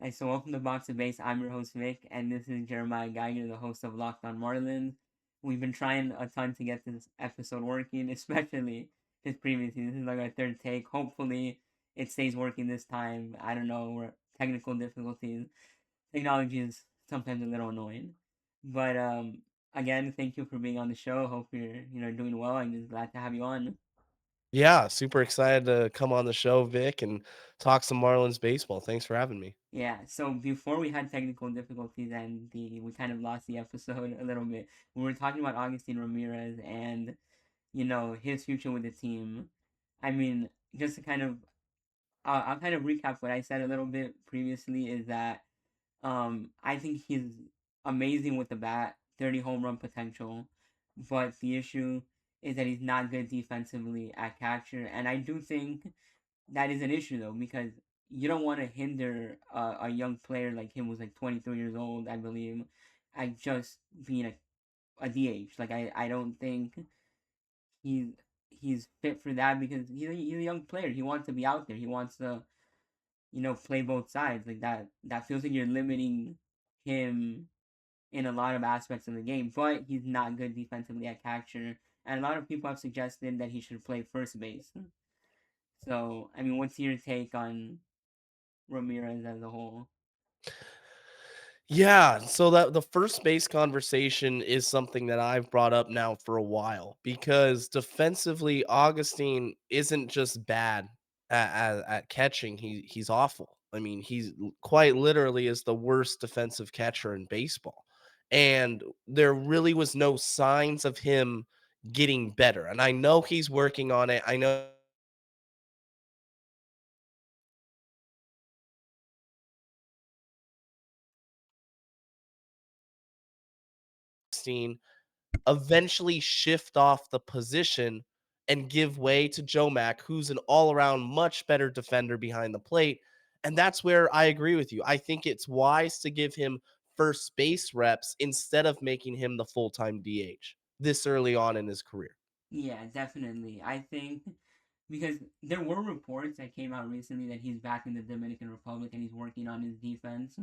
So welcome to Box of Base. I'm your host Vic, and this is Jeremiah Geiger, the host of Locked On Marlins. We've been trying a ton to get this episode working, especially this previous season. This is like our third take. Hopefully, it stays working this time. I don't know, technical difficulties. Technology is sometimes a little annoying, but again, thank you for being on the show. Hope you're doing well. I'm just glad to have you on. Yeah, super excited to come on the show, Vic, and talk some Marlins baseball. Thanks for having me. Yeah, so before we had technical difficulties and we kind of lost the episode a little bit. We were talking about Augustine Ramirez and his future with the team. I mean, just to kind of I'll kind of recap what I said a little bit previously is that I think he's amazing with the bat, 30 home run potential, but the issue is that he's not good defensively at catcher, and I do think that is an issue though because you don't want to hinder a young player like him who's like 23 years old, I believe, at just being a DH. Like I don't think he's he's fit for that because he's a young player. He wants to be out there. He wants to play both sides. Like that feels like you're limiting him in a lot of aspects of the game. But he's not good defensively at catcher, and a lot of people have suggested that he should play first base. So I mean, what's your take on Ramirez as a whole? Yeah, so that the first base conversation is something that I've brought up now for a while because defensively, Augustine isn't just bad at catching; he's awful. I mean, quite literally is the worst defensive catcher in baseball, and there really was no signs of him getting better. And I know he's working on it. I know Augustine eventually shift off the position and give way to Joe Mack, who's an all around much better defender behind the plate. And that's where I agree with you. I think it's wise to give him first base reps instead of making him the full time DH this early on in his career. Yeah, definitely. I think because there were reports that came out recently that he's back in the Dominican Republic and he's working on his defense.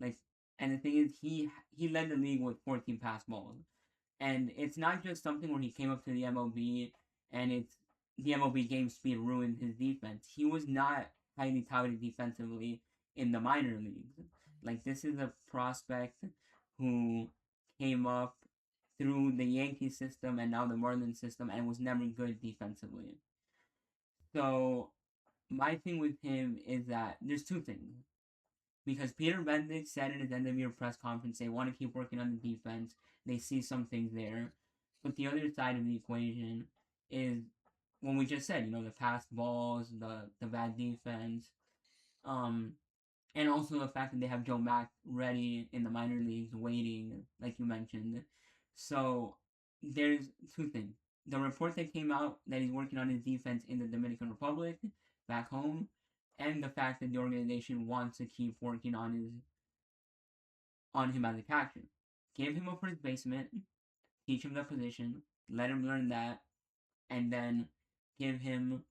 Like, and the thing is, he led the league with 14 pass balls, and it's not just something where he came up to the MLB and it's the MLB game speed ruined his defense. He was not highly touted defensively in the minor leagues. Like this is a prospect who came up through the Yankee system and now the Marlins system and was never good defensively. So my thing with him is that there's two things. Because Peter Bendick said in his end of year press conference they want to keep working on the defense. They see some things there. But the other side of the equation is when we just said, the fast balls, the bad defense, um, and also the fact that they have Joe Mack ready in the minor leagues waiting, like you mentioned. So there's two things. The report that came out that he's working on his defense in the Dominican Republic, back home, and the fact that the organization wants to keep working on him as a catcher. Give him a first baseman, teach him the position, let him learn that, and then give him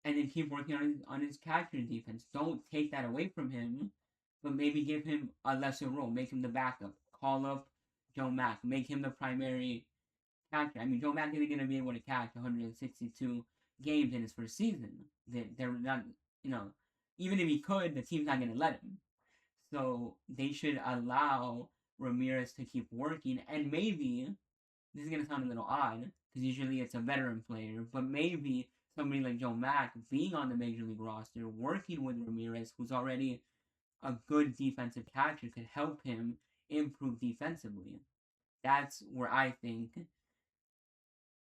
and then keep working on his catcher defense. Don't take that away from him, but maybe give him a lesser role. Make him the backup. Call up Joe Mack. Make him the primary catcher. I mean, Joe Mack isn't going to be able to catch 162 games in his first season. They're not, you know, even if he could, the team's not going to let him. So they should allow Ramirez to keep working, and maybe this is gonna sound a little odd because usually it's a veteran player, but maybe somebody like Joe Mack being on the major league roster, working with Ramirez, who's already a good defensive catcher, could help him improve defensively. That's where I think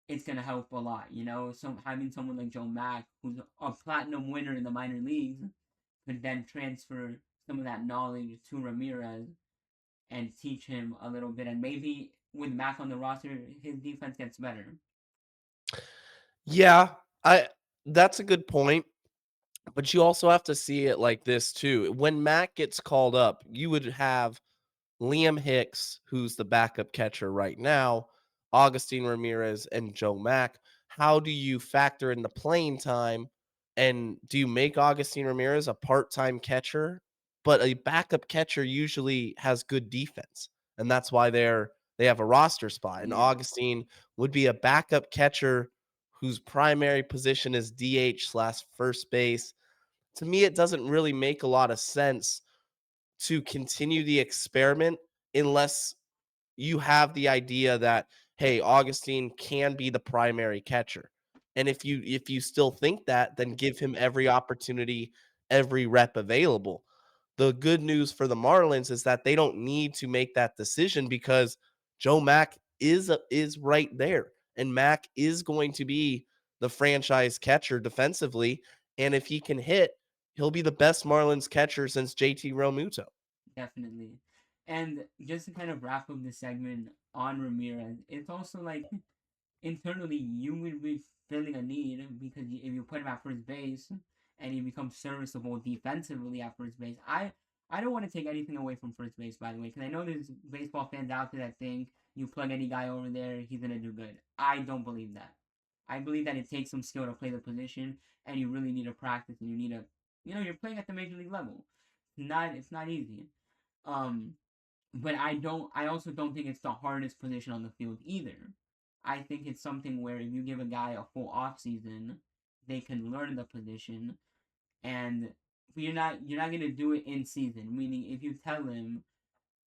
it's gonna help a lot. So having someone like Joe Mack, who's a platinum winner in the minor leagues, could then transfer some of that knowledge to Ramirez and teach him a little bit, and maybe with Mack on the roster, his defense gets better. Yeah, I that's a good point. But you also have to see it like this too. When Matt gets called up, you would have Liam Hicks, who's the backup catcher right now, Augustine Ramirez, and Joe Mack. How do you factor in the playing time And do you make Augustine Ramirez a part-time catcher? But a backup catcher usually has good defense, and that's why they have a roster spot. And Yeah, Augustine would be a backup catcher whose primary position is DH slash first base. To me, it doesn't really make a lot of sense to continue the experiment unless you have the idea that, hey, Augustine can be the primary catcher. And if you still think that, then give him every opportunity, every rep available. The good news for the Marlins is that they don't need to make that decision because Joe Mack is right there, and Mack is going to be the franchise catcher defensively. And if he can hit, he'll be the best Marlins catcher since JT Realmuto. definitely. And just to kind of wrap up this segment on Ramirez, it's also like internally you will be filling a need because if you put him at first base and he becomes serviceable defensively at first base, I don't want to take anything away from first base, by the way, because I know there's baseball fans out there that think you plug any guy over there, he's gonna do good. I don't believe that. I believe that it takes some skill to play the position, and you really need to practice, and you need to, you're playing at the major league level. It's not easy. Um, but I also don't think it's the hardest position on the field either. I think it's something where if you give a guy a full off season, they can learn the position, and you're not gonna do it in season. Meaning if you tell him,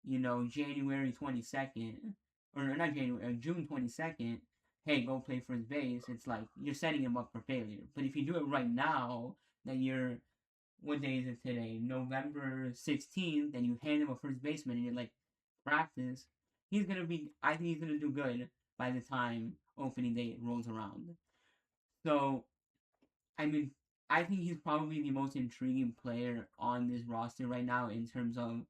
January 22nd, or not January, June 22nd, hey, go play first base, it's like you're setting him up for failure. But if you do it right now, then what day is it today? November 16th, and you hand him a first baseman and you're like, practice, I think he's gonna do good by the time opening day rolls around. So, I mean, I think he's probably the most intriguing player on this roster right now in terms of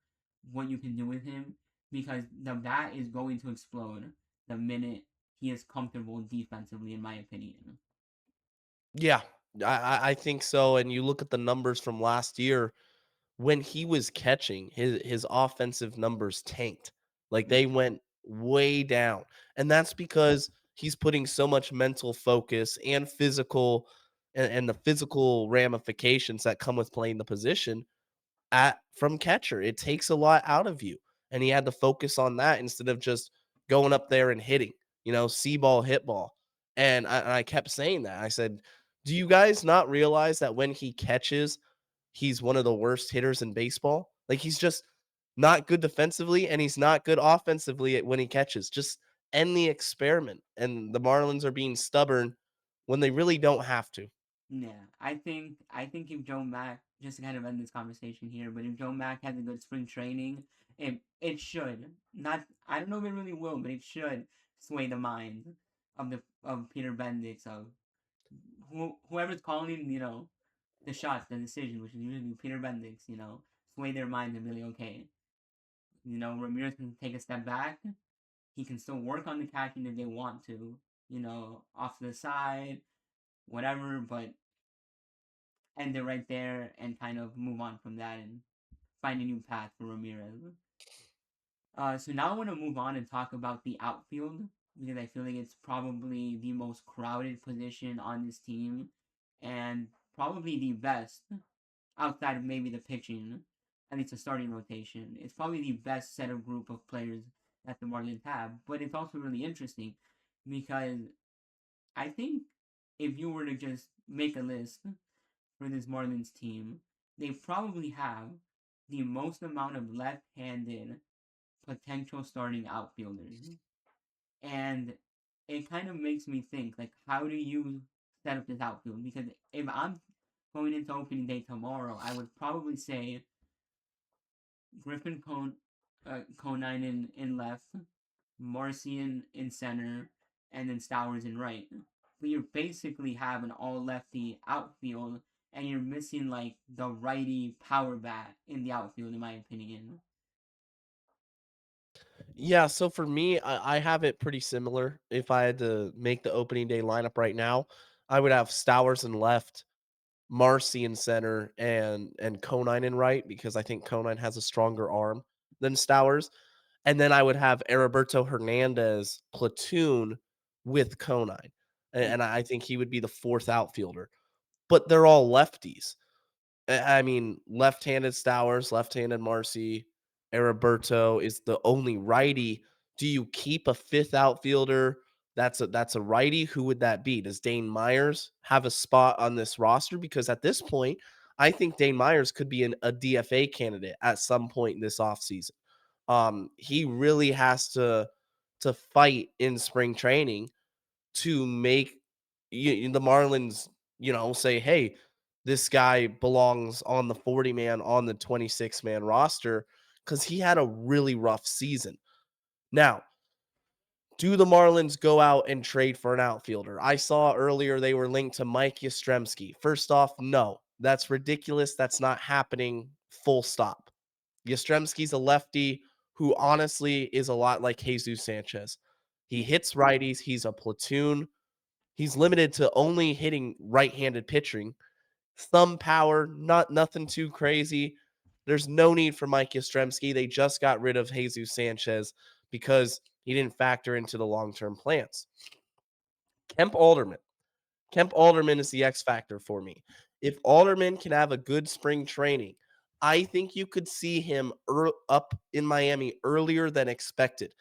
what you can do with him because the bat is going to explode the minute he is comfortable defensively, in my opinion. Yeah, I think so. And you look at the numbers from last year when he was catching, his offensive numbers tanked. Like Yeah, they went way down. And that's because he's putting so much mental focus and physical and the physical ramifications that come with playing the position at from catcher. It takes a lot out of you. And he had to focus on that instead of just going up there and hitting, see ball, hit ball. And I kept saying that. I said, do you guys not realize that when he catches, he's one of the worst hitters in baseball? Like he's just not good defensively and he's not good offensively when he catches. Just end the experiment. And the Marlins are being stubborn when they really don't have to. yeah. I think if Joe Mack, just to kind of end this conversation here, but if Joe Mack has a good spring training, it should not. I don't know if it really will, but it should sway the mind of Peter Bendix of whoever's calling, the shots, the decision, which is usually Peter Bendix, sway their mind and be like, okay, Ramirez can take a step back. He can still work on the catching if they want to, off to the side, whatever, but end it right there and kind of move on from that and find a new path for Ramirez. So now I want to move on and talk about the outfield because I feel like it's probably the most crowded position on this team and probably the best outside of maybe the pitching, at least the starting rotation. It's probably the best set of group of players that the Marlins have, but it's also really interesting because I think if you were to just make a list for this Marlins team, they probably have the most amount of left-handed potential starting outfielders. And it kind of makes me think, like, how do you set up this outfield? Because if I'm going into opening day tomorrow, I would probably say Griffin Conine in left, Marcy in center, and then Stowers in right. But you basically have an all lefty outfield, and you're missing like the righty power bat in the outfield, in my opinion. Yeah, so for me, I have it pretty similar. If I had to make the opening day lineup right now, I would have Stowers in left, Marcy in center, and Conine in right because I think Conine has a stronger arm than Stowers. And then I would have Heriberto Hernandez platoon with Conine. And Yeah, I think he would be the fourth outfielder. but they're all lefties. I mean, left-handed Stowers, left-handed Marcy, Heriberto is the only righty. Do you keep a fifth outfielder that's a righty? Who would that be? Does Dane Myers have a spot on this roster? Because at this point, I think Dane Myers could be a DFA candidate at some point in this offseason. He really has to fight in spring training to make the Marlins, say, hey, this guy belongs on the 40 man, on the 26-man roster because he had a really rough season. Now, do the Marlins go out and trade for an outfielder? I saw earlier they were linked to Mike Yastrzemski. First off, no, that's ridiculous. That's not happening. Full stop. Yastrzemski's a lefty who honestly is a lot like Jesus Sanchez. He Yeah, hits righties. He's a platoon. He's limited to only hitting right-handed pitching. Some power, not nothing too crazy. There's no need for Mike Yastrzemski. They just got rid of Jesus Sanchez because he didn't factor into the long-term plans. Kemp Alderman. Kemp Alderman is the X factor for me. If Alderman can have a good spring training, I think you could see him up in Miami earlier than expected.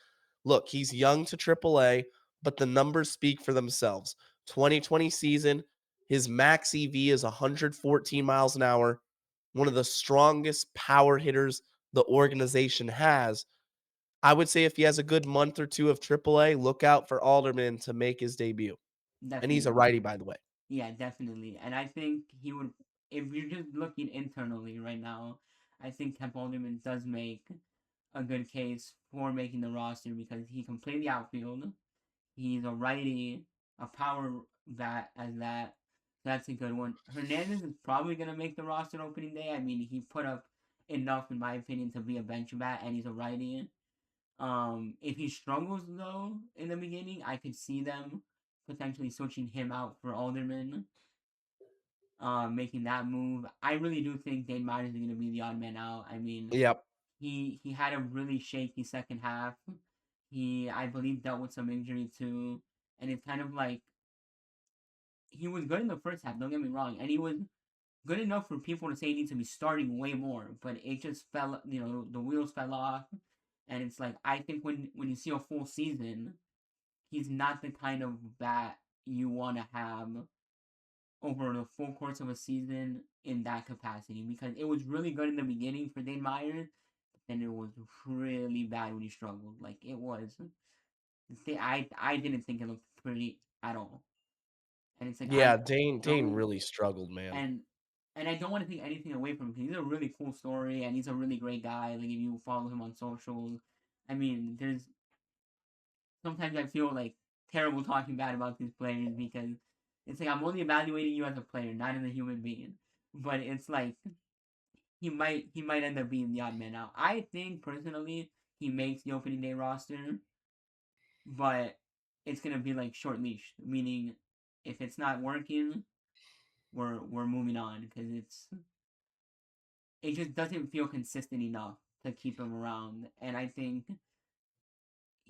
Look, he's young to AAA, but the numbers speak for themselves. 2020 season, his max EV is 114 miles an hour, one of the strongest power hitters the organization has. I would say if he has a good month or two of AAA, look out for Alderman to make his debut. And he's a definitely. righty, by the way. Yeah, definitely. And I think he would, if you're just looking internally right now, I think Kemp Alderman does make a good case for making the roster because he can play the outfield. He's a righty, a power bat as that. That's a good one. Hernandez is probably gonna make the roster opening day. I mean, he put up enough, in my opinion, to be a bench bat, and he's a righty. If he struggles though in the beginning, I could see them potentially switching him out for Alderman, making that move. I really do think Dane Myers is gonna be the odd man out. I mean, Yep. he had a really shaky second half. He, I believe, dealt with some injury too, and it's kind of like he was good in the first half. Don't get me wrong, and he was good enough for people to say he needs to be starting way more. But it just fell, the wheels fell off, and it's like I think when you see a full season, he's not the kind of bat you want to have over the full course of a season in that capacity because it was really good in the beginning for Dane Myers, and it was really bad when he struggled. Like it was, I didn't think it looked pretty at all, and it's like Yeah, I Dane don't really struggled, man. and and I don't want to take anything away from him. He's a really cool story, and he's a really great guy. Like if you follow him on socials, I mean, there's sometimes I feel like terrible talking bad about these players because it's like I'm only evaluating you as a player, not as a human being. But it's like he might end up being the odd man out. I think personally he makes the opening day roster, but it's gonna be like short leash, meaning if it's not working, we're moving on because it just doesn't feel consistent enough to keep him around. And I think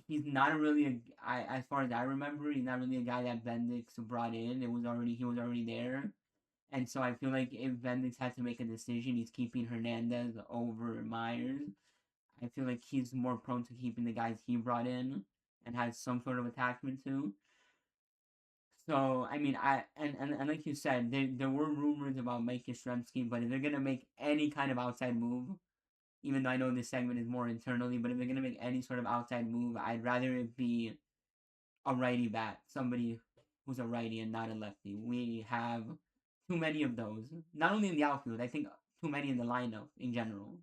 he's not really as far as I remember, he's not really a guy that Bendix brought in. He was already there. And so I feel like if Bendix had to make a decision, he's keeping Hernandez over Myers. I feel like he's more prone to keeping the guys he brought in and has some sort of attachment to. So I mean, and like you said, there were rumors about Mike Yastrzemski, but if they're gonna make any kind of outside move, even though I know this segment is more internally, but if they're gonna make any sort of outside move, I'd rather it be a righty bat, somebody who's a righty and not a lefty. We have too many of those, not only in the outfield. I think too many in the lineup in general.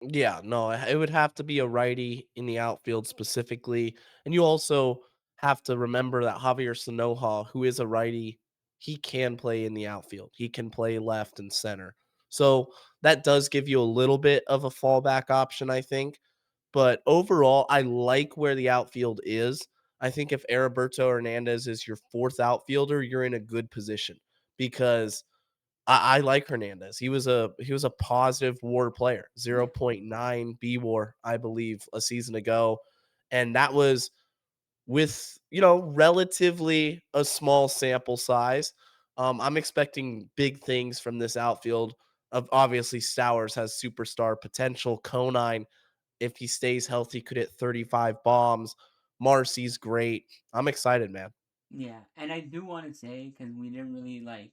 Yeah, no, it would have to be a righty in the outfield specifically. And you also have to remember that Javier Sanoja, who is a righty, he can play in the outfield. He can play left and center. So that does give you a little bit of a fallback option, I think. But overall, I like where the outfield is. I think if Heriberto Hernandez is your fourth outfielder, you're in a good position because I like Hernandez. He was a positive WAR player, Yeah, 0.9 B WAR, I believe, a season ago. And that was with, relatively a small sample size. I'm expecting big things from this outfield. Of obviously, Stowers has superstar potential. Conine, if he stays healthy, could hit 35 bombs. Marcy's great. I'm excited, man. Yeah, and I do want to say because we didn't really like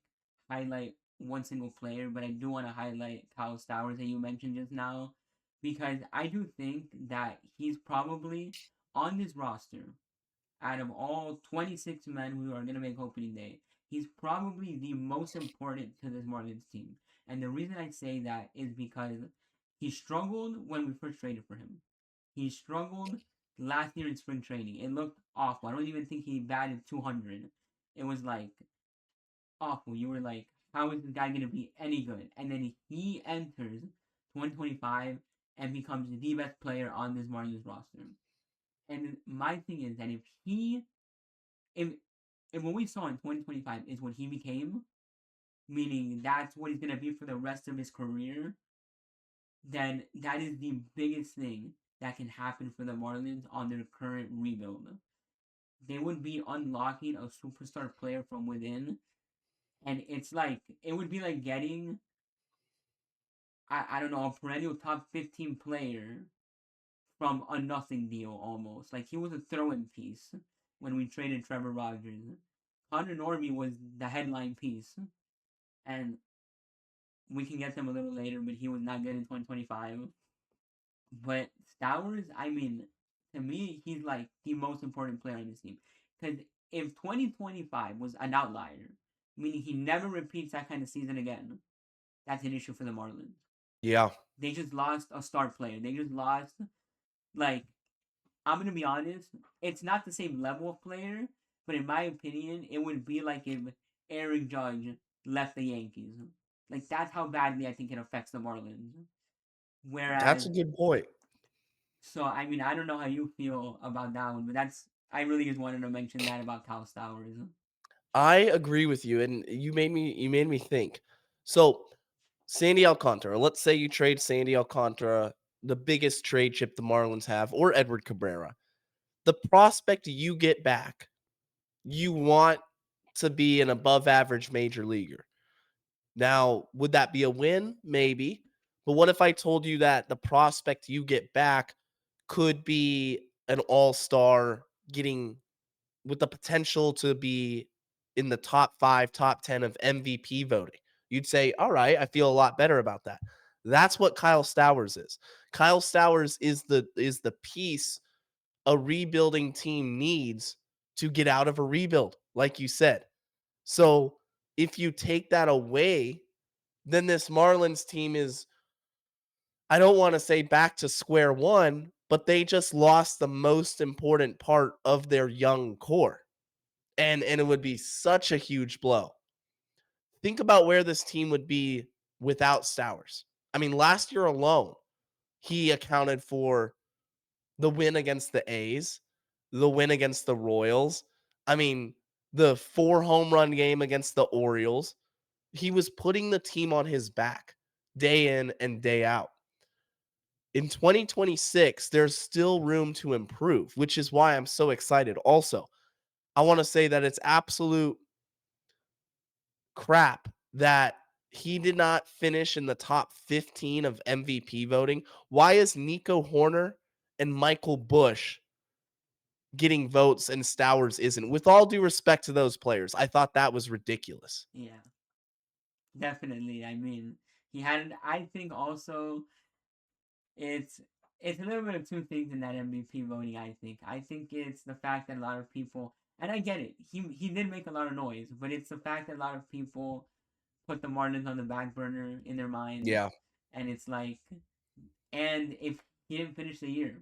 highlight one single player, but I do want to highlight Kyle Stowers that you mentioned just now because I do think that he's probably on this roster out of all 26 men who are going to make opening day. He's probably the most important to this Marlins team. And the reason I say that is because he struggled when we first traded for him. He struggled last year in spring training. It looked awful. I don't even think he batted 200. It was like awful. You were like, how is this guy going to be any good? And then he enters 2025 and becomes the best player on this Marlins roster. And my thing is that if, if what we saw in 2025 is what he became, meaning that's what he's going to be for the rest of his career, then that is the biggest thing that can happen for the Marlins on their current rebuild. They would be unlocking a superstar player from within, and it's like it would be like getting I don't know a perennial top 15 player from a nothing deal almost. Like he was a throw-in piece when we traded Trevor Rogers. Connor Norby was the headline piece, and we can get them a little later, but he was not good in 2025. But Stowers, I mean, to me, he's like the most important player on this team. Because if 2025 was an outlier, meaning he never repeats that kind of season again, that's an issue for the Marlins. Yeah. They just lost a star player. They just lost, like, I'm going to be honest, it's not the same level of player, but in my opinion, it would be like if Aaron Judge left the Yankees. Like, that's how badly I think it affects the Marlins. That's Whereas a good point. So I mean, I don't know how you feel about that one, but that's I really just wanted to mention that about Kyle Stowers. I agree with you, and you made me think. So, Sandy Alcantara, let's say you trade Sandy Alcantara, the biggest trade chip the Marlins have, or Edward Cabrera. The prospect you get back, you want to be an above average major leaguer. Now, would that be a win? Maybe. But what if I told you that the prospect you get back could be an all-star, getting with the potential to be in the top 5, top 10 of MVP voting? You'd say, "All right, I feel a lot better about that." That's what Kyle Stowers is. Kyle Stowers is the piece a rebuilding team needs to get out of a rebuild, like you said. So, if you take that away, then this Marlins team is, I don't want to say back to square one, but they just lost the most important part of their young core. And it would be such a huge blow. Think about where this team would be without Stowers. I mean, last year alone, he accounted for the win against the A's, the win against the Royals. I mean, the 4 home run game against the Orioles. He was putting the team on his back day in and day out. In 2026, there's still room to improve, which is why I'm so excited. Also, I want to say that it's absolute crap that he did not finish in the top 15 of MVP voting. Why is Nico Horner and Michael Bush getting votes and Stowers isn't? With all due respect to those players, I thought that was ridiculous. Yeah, definitely. I mean, he had. I think also it's it's a little bit of two things in that MVP voting. I think it's the fact that a lot of people, and I get it. He did make a lot of noise, but it's the fact that a lot of people put the Marlins on the back burner in their minds, Yeah. and it's like, and if he didn't finish the year,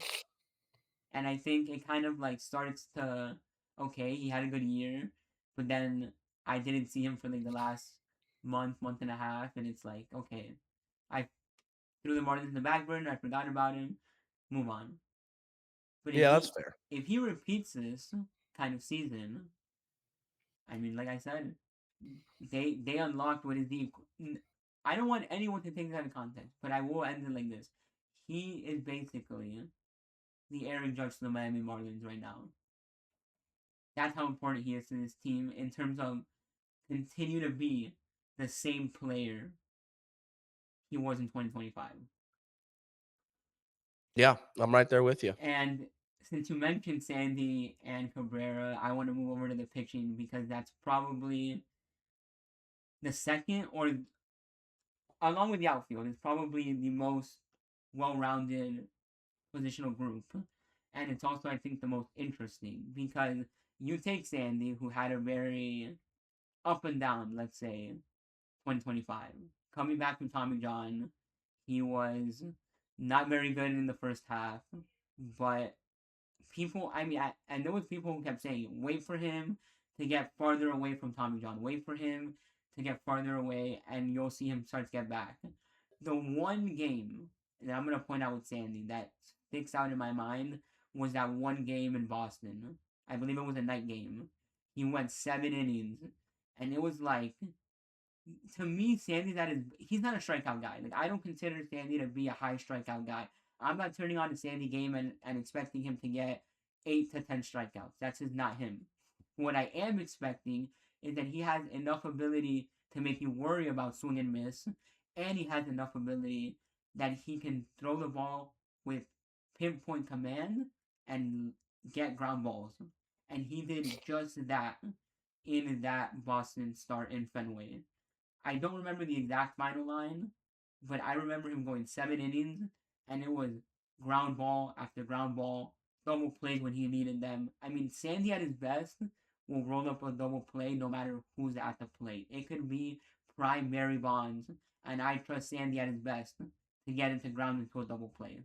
and I think it kind of like starts to okay, he had a good year, but then I didn't see him for like the last month and a half, and it's like okay, I threw the Marlins in the back burner, I forgot about him, move on. But Yeah, that's fair. if he repeats this kind of season, I mean, like I said, they unlocked what is the. I don't want anyone to take that in context, but I will end it like this. He is basically the Aaron Judge to the Miami Marlins right now. That's how important he is to this team in terms of continue to be the same player he was in 2025. Yeah, I'm right there with you. And since you mentioned Sandy and Cabrera, I want to move over to the pitching because that's probably the second, or along with the outfield, is probably the most well-rounded positional group. And it's also, I think, the most interesting because you take Sandy, who had a very up and down, let's say, 2025. Coming back from Tommy John, he was not very good in the first half, but people, I mean, and there was people who kept saying, wait for him to get farther away from Tommy John. Wait for him to get farther away, and you'll see him start to get back. The one game that I'm going to point out with Sandy that sticks out in my mind was that one game in Boston. I believe it was a night game. He went 7 innings, and it was like, to me, Sandy, he's not a strikeout guy. Like, I don't consider Sandy to be a high strikeout guy. I'm not turning on a Sandy game and expecting him to get 8 to 10 strikeouts. That's just not him. What I am expecting is that he has enough ability to make you worry about swing and miss, and he has enough ability that he can throw the ball with pinpoint command and get ground balls. And he did just that in that Boston start in Fenway. I don't remember the exact final line, but I remember him going 7 innings, and it was ground ball after ground ball, double plays when he needed them. I mean, Sandy at his best will roll up a double play no matter who's at the plate. It could be prime Barry Bonds, and I trust Sandy at his best to get into ground into a double play.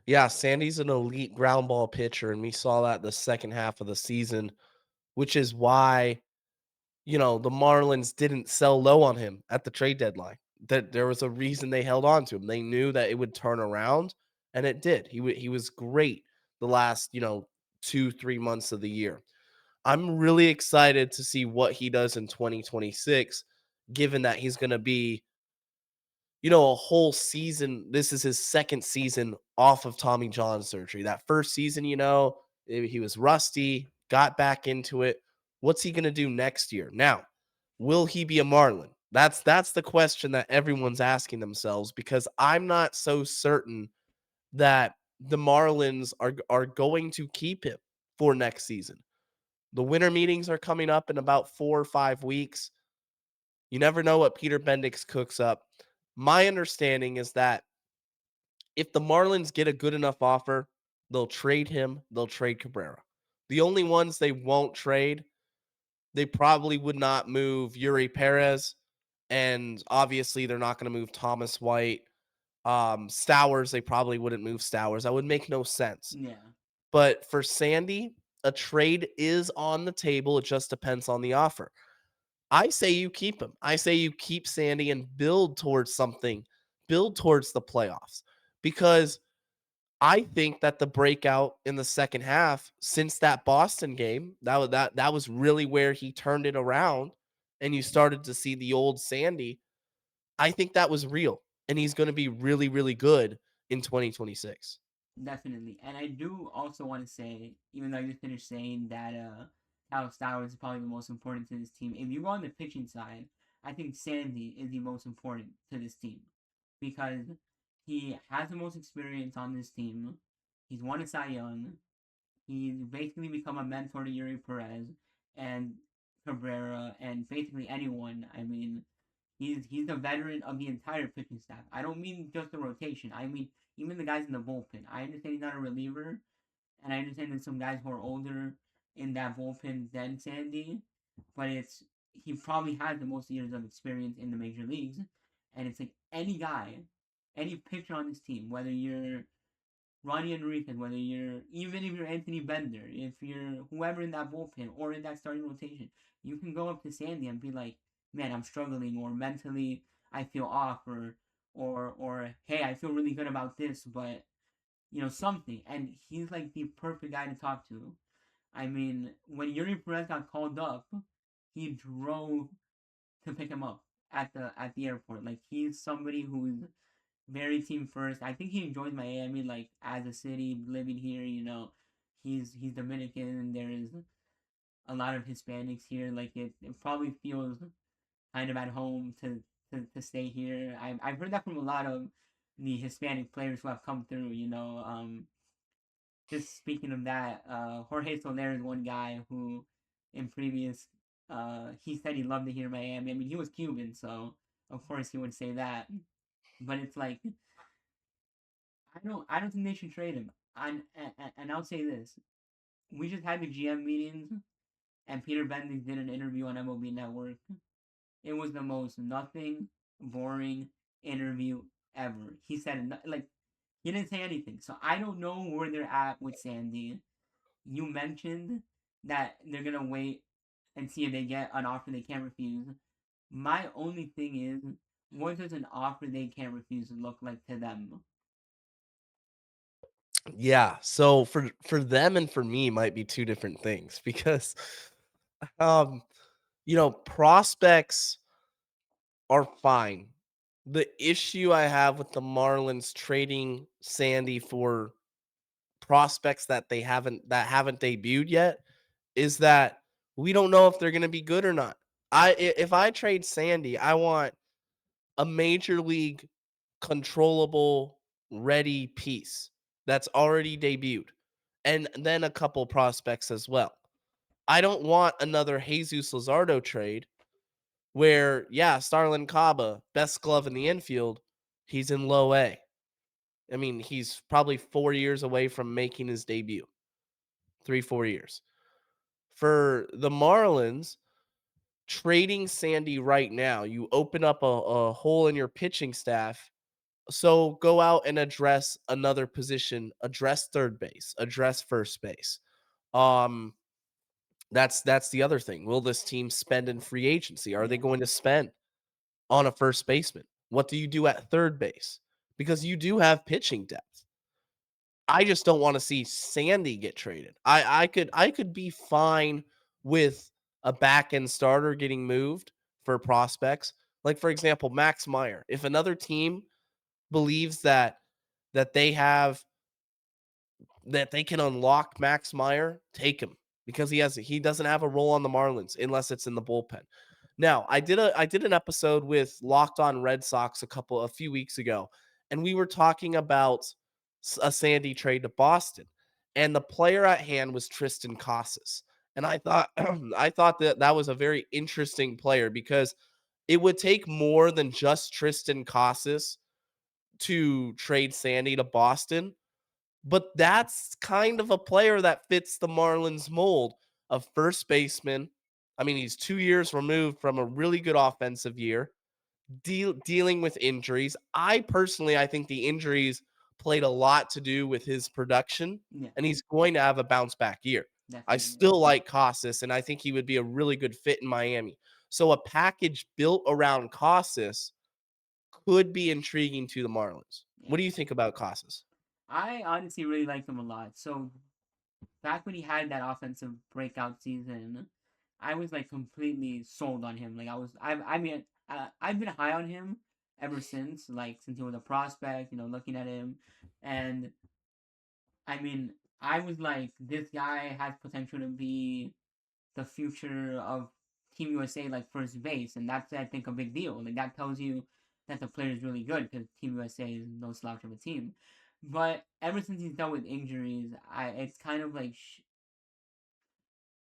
Yeah, Sandy's an elite ground ball pitcher, and we saw that the second half of the season, which is why the Marlins didn't sell low on him at the trade deadline. That there was a reason they held on to him. They knew that it would turn around, and it did. He was great the last 2-3 months of the year. I'm really excited to see what he does in 2026, given that he's going to be a whole season. This is his second season off of Tommy John surgery. That first season, he was rusty, got back into it. What's he going to do next year? Now, will he be a Marlin? That's the question that everyone's asking themselves, because I'm not so certain that the Marlins are going to keep him for next season. The winter meetings are coming up in about 4 or 5 weeks. You never know what Peter Bendix cooks up. My understanding is that if the Marlins get a good enough offer, they'll trade him, they'll trade Cabrera. The only ones they won't trade, they probably would not move Yuri Perez, and obviously they're not going to move Thomas White. Stowers, they probably wouldn't move Stowers. That would make no sense. Yeah, But for Sandy, a trade is on the table. It just depends on the offer. I say you keep him. I say you keep Sandy and build towards something, build towards the playoffs, because I think that the breakout in the second half since that Boston game, that was really where he turned it around and you started to see the old Sandy. I think that was real, and he's going to be really, really good in 2026. definitely. And I do also want to say, even though I just finished saying that Alex Stowers is probably the most important to this team, if you go on the pitching side, I think Sandy is the most important to this team because he has the most experience on this team. He's won a Cy Young. He's basically become a mentor to Yuri Perez and Cabrera and basically anyone. I mean, he's the veteran of the entire pitching staff. I don't mean just the rotation. I mean even the guys in the bullpen. I understand he's not a reliever, and I understand there's some guys who are older in that bullpen than Sandy, but he probably has the most years of experience in the major leagues, and it's like any guy, any pitcher on this team, whether you're Ronnie Enriquez, whether even if you're Anthony Bender, if you're whoever in that bullpen or in that starting rotation, you can go up to Sandy and be like, "Man, I'm struggling," or mentally I feel off, or hey, I feel really good about this, but something. And he's like the perfect guy to talk to. I mean, when Yuri Perez got called up, he drove to pick him up at the airport. Like he's somebody who's very team first. I think he enjoys Miami like as a city, living here. He's Dominican. And a lot of Hispanics here. Like it probably feels kind of at home to stay here. I've heard that from a lot of the Hispanic players who have come through. Just speaking of that, Jorge Soler is one guy who, in previous, he said he loved to hear Miami. I mean, he was Cuban, so of course he would say that. But it's like I don't think they should trade him. And I'll say this: we just had the GM meetings, and Peter Bendix did an interview on MLB Network. It was the most nothing, boring interview ever. He said like he didn't say anything. So I don't know where they're at with Sandy. You mentioned that they're gonna wait and see if they get an offer they can't refuse. My only thing is, what does an offer they can't refuse look like to them? Yeah, so for them and for me might be two different things because um prospects are fine. The issue I have with the Marlins trading Sandy for prospects that haven't debuted yet is that we don't know if they're going to be good or not. If I trade Sandy, I want a major league controllable ready piece that's already debuted and then a couple prospects as well. I don't want another Jesus Luzardo trade where, yeah, Starlin Caba, best glove in the infield, he's in low A. I mean, he's probably 4 years away from making his debut. 3, 4 years. For the Marlins, trading Sandy right now, you open up a hole in your pitching staff. So go out and address another position, address third base, address first base. Um, that's the other thing. Will this team spend in free agency? Are they Yeah, going to spend on a first baseman? What do you do at third base? Because you do have pitching depth. I just don't want to see Sandy get traded. I could be fine with a back end starter getting moved for prospects. Like for example, Max Meyer. If another team believes that they have that they can unlock Max Meyer, take him because he doesn't have a role on the Marlins unless it's in the bullpen. Now, I did an episode with Locked On Red Sox a few weeks ago, and we were talking about a Sandy trade to Boston, and the player at hand was Tristan Casas, and I thought I thought that was a very interesting player because it would take more than just Tristan Casas to trade Sandy to Boston, but that's kind of a player that fits the Marlins mold of first baseman. I mean, he's 2 years removed from a really good offensive year, dealing with injuries. I think the injuries played a lot to do with his production, yeah, and he's going to have a bounce back year. I definitely. still like Casas, and I think he would be a really good fit in Miami. So a package built around Casas could be intriguing to the Marlins. Yeah, What do you think about Casas? I honestly really like him a lot. So back when he had that offensive breakout season, I was like completely sold on him. Like I've been high on him ever since. Like since he was a prospect, looking at him, and I mean, I was like, this guy has potential to be the future of Team USA, like first base, and that's I think a big deal. Like that tells you that the player is really good because Team USA is no slouch of a team. But ever since he's dealt with injuries, it's kind of like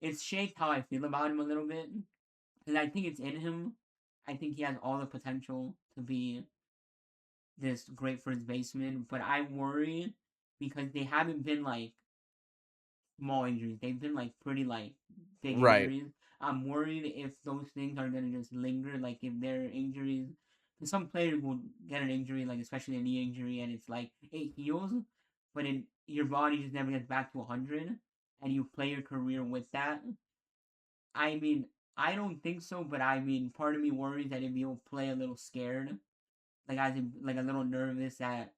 it's shaped how I feel about him a little bit because I think it's in him. I think he has all the potential to be this great first baseman, but I worry because they haven't been like small injuries. They've been like pretty like big Right. injuries. I'm worried if those things are gonna just linger. Like if their injuries, because some players will get an injury, like especially a knee injury, and it's like it heals, but your body just never gets back to 100, and you play your career with that. I mean, I don't think so, but I mean, part of me worries that if you'll play a little scared, like as in, like a little nervous that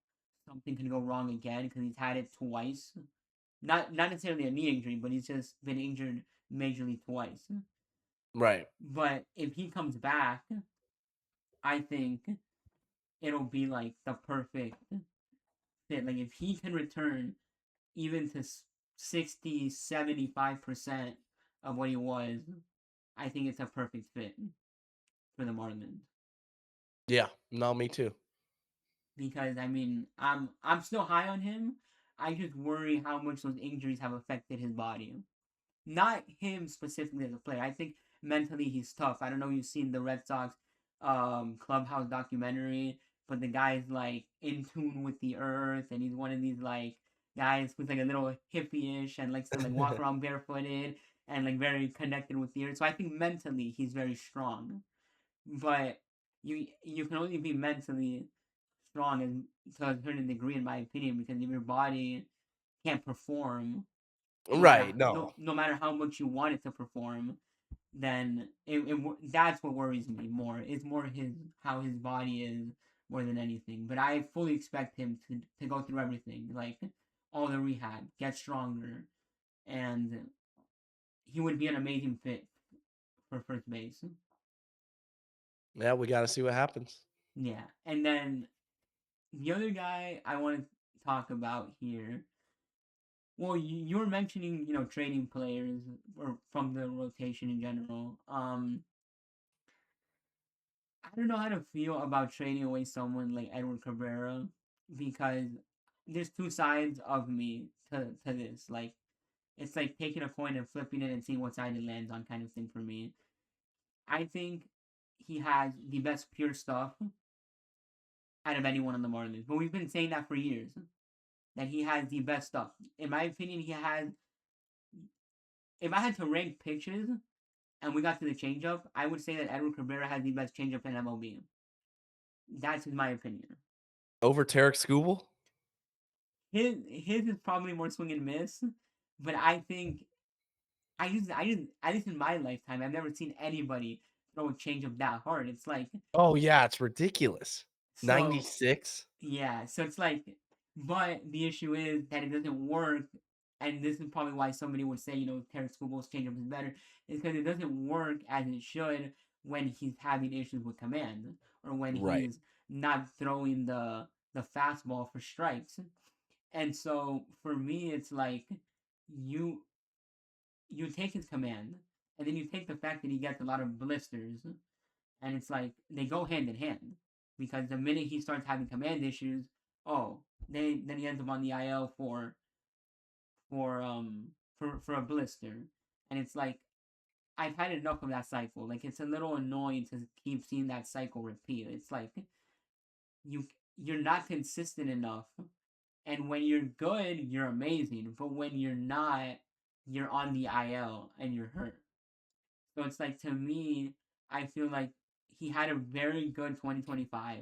something can go wrong again because he's had it twice. Not necessarily a knee injury, but he's just been injured majorly twice. Right. But if he comes back, I think it'll be like the perfect fit. Like if he can return even to 60, 75% of what he was, I think it's a perfect fit for the Marlins. Yeah, no, me too. Because I mean, I'm still high on him. I just worry how much those injuries have affected his body. Not him specifically as a player. I think mentally he's tough. I don't know if you've seen the Red Sox clubhouse documentary, but the guy's like in tune with the earth, and he's one of these like guys who's like a little hippie-ish and likes to like walk around barefooted and like very connected with the earth. So I think mentally he's very strong, but you can only be mentally strong to a certain degree, in my opinion, because if your body can't perform, Right, no. no matter how much you want it to perform, then that's what worries me more. It's more his how his body is more than anything. But I fully expect him to go through everything, like all the rehab, get stronger, and he would be an amazing fit for first base. Yeah, we got to see what happens. Yeah, and then the other guy I want to talk about here. Well, you were mentioning, trading players or from the rotation in general. I don't know how to feel about trading away someone like Edward Cabrera because there's two sides of me to this. Like, it's like taking a coin and flipping it and seeing what side it lands on, kind of thing for me. I think he has the best pure stuff out of anyone on the Marlins, but we've been saying that for years, that he has the best stuff. In my opinion, he has. If I had to rank pitches and we got to the changeup, I would say that Edward Cabrera has the best changeup in MLB. That's in my opinion. Over Tarek Skubal? His is probably more swing and miss, but I think I just at least in my lifetime I've never seen anybody throw a changeup that hard. It's like Oh yeah, it's ridiculous. so 96? yeah, so it's like, but the issue is that it doesn't work, and this is probably why somebody would say, Terry Scooble's changeup is better, is because it doesn't work as it should when he's having issues with command or when Right. he's not throwing the fastball for strikes. And so for me, it's like you you take his command, and then you take the fact that he gets a lot of blisters, and it's like they go hand in hand because the minute he starts having command issues, oh, then he ends up on the IL for a blister, and it's like I've had enough of that cycle. Like it's a little annoying to keep seeing that cycle repeat. It's like you you're not consistent enough, and when you're good, you're amazing, but when you're not, you're on the IL and you're hurt. So it's like to me, I feel like he had a very good 2025.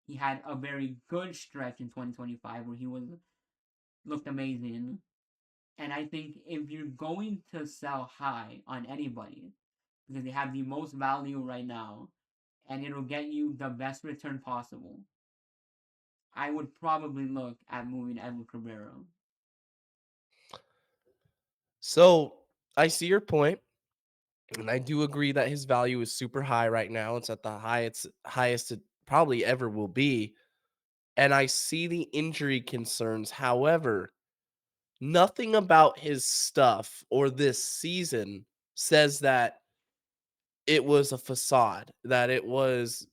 He had a very good stretch in 2025 where he was looked amazing. And I think if you're going to sell high on anybody because they have the most value right now and it'll get you the best return possible, I would probably look at moving Edward Cabrera. So, I see your point, and I do agree that his value is super high right now. It's at the highest it probably ever will be, and I see the injury concerns. However, nothing about his stuff or this season says that it was a facade, that it was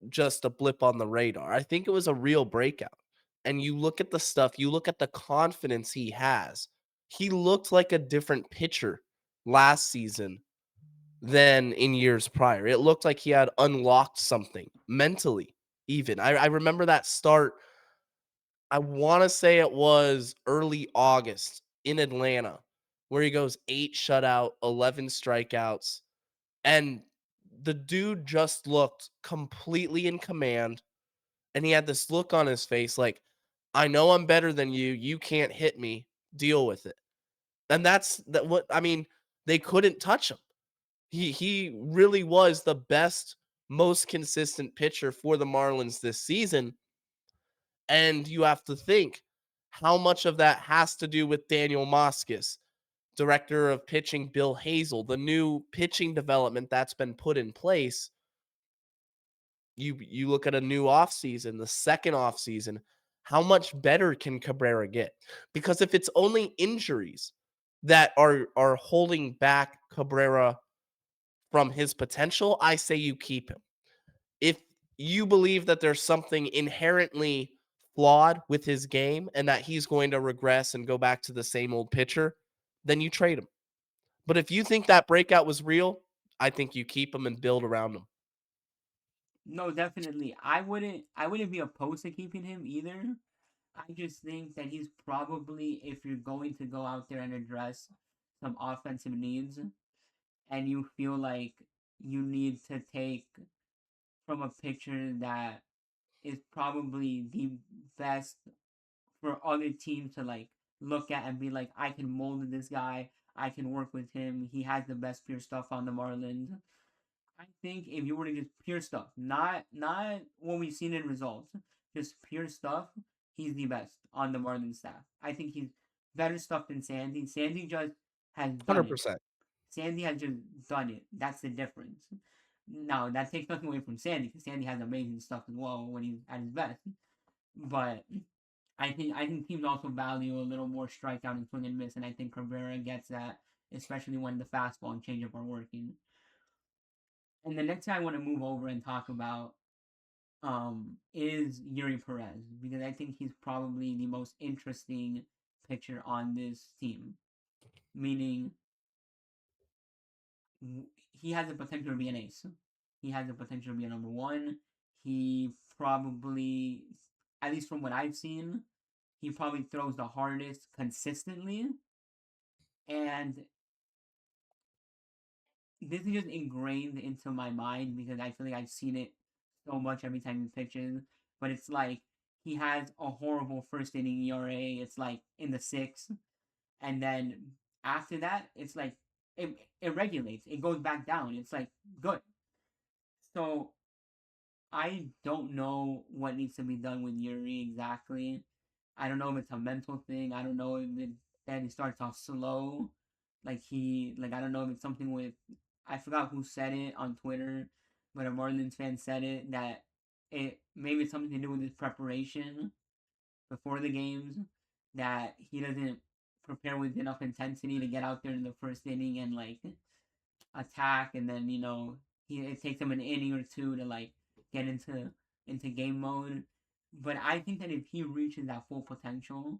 just a blip on the radar. I think it was a real breakout. And you look at the stuff, you look at the confidence he has. He looked like a different pitcher last season than in years prior. It looked like he had unlocked something mentally, even. I remember that start. I want to say it was early August in Atlanta, where he goes 8 shutout, 11 strikeouts. And the dude just looked completely in command, and he had this look on his face like, I know I'm better than you. You can't hit me. Deal with it. And that's that what I mean, they couldn't touch him. He really was the best, most consistent pitcher for the Marlins this season. And you have to think how much of that has to do with Daniel Moskis, director of pitching Bill Hazel, the new pitching development that's been put in place. You look at a new offseason, the second offseason, how much better can Cabrera get? Because if it's only injuries, that are holding back Cabrera from his potential, I say you keep him. If you believe that there's something inherently flawed with his game and that he's going to regress and go back to the same old pitcher, then you trade him. But if you think that breakout was real, I think you keep him and build around him. No, definitely. I wouldn't be opposed to keeping him either. I just think that he's probably, if you're going to go out there and address some offensive needs and you feel like you need to take from a picture that is probably the best for other teams to like look at and be like, I can mold this guy, I can work with him, he has the best pure stuff on the Marlins. I think if you were to just pure stuff, not what we've seen in results, just pure stuff, he's the best on the Marlins staff. I think he's better stuff than Sandy. Sandy just has done it. 100%. Sandy has just done it. That's the difference. Now that takes nothing away from Sandy because Sandy has amazing stuff as well when he's at his best. But I think teams also value a little more strikeout and swing and miss, and I think Cabrera gets that, especially when the fastball and changeup are working. And the next guy I want to move over and talk about is Yuri Perez because I think he's probably the most interesting pitcher on this team. Meaning, he has the potential to be an ace. He has the potential to be a number one. He probably, at least from what I've seen, he probably throws the hardest consistently. And this is just ingrained into my mind because I feel like I've seen it so much every time he pitches. But it's like he has a horrible first inning ERA. It's like in the six, and then after that, it's like it regulates. It goes back down. It's like good. So I don't know what needs to be done with Yuri exactly. I don't know if it's a mental thing. I don't know if that he starts off slow. Like I don't know if it's something with I forgot who said it on Twitter, but a Marlins fan said it that it maybe it's something to do with his preparation before the games that he doesn't prepare with enough intensity to get out there in the first inning and like attack, and then it takes him an inning or two to like get into game mode. But I think that if he reaches that full potential,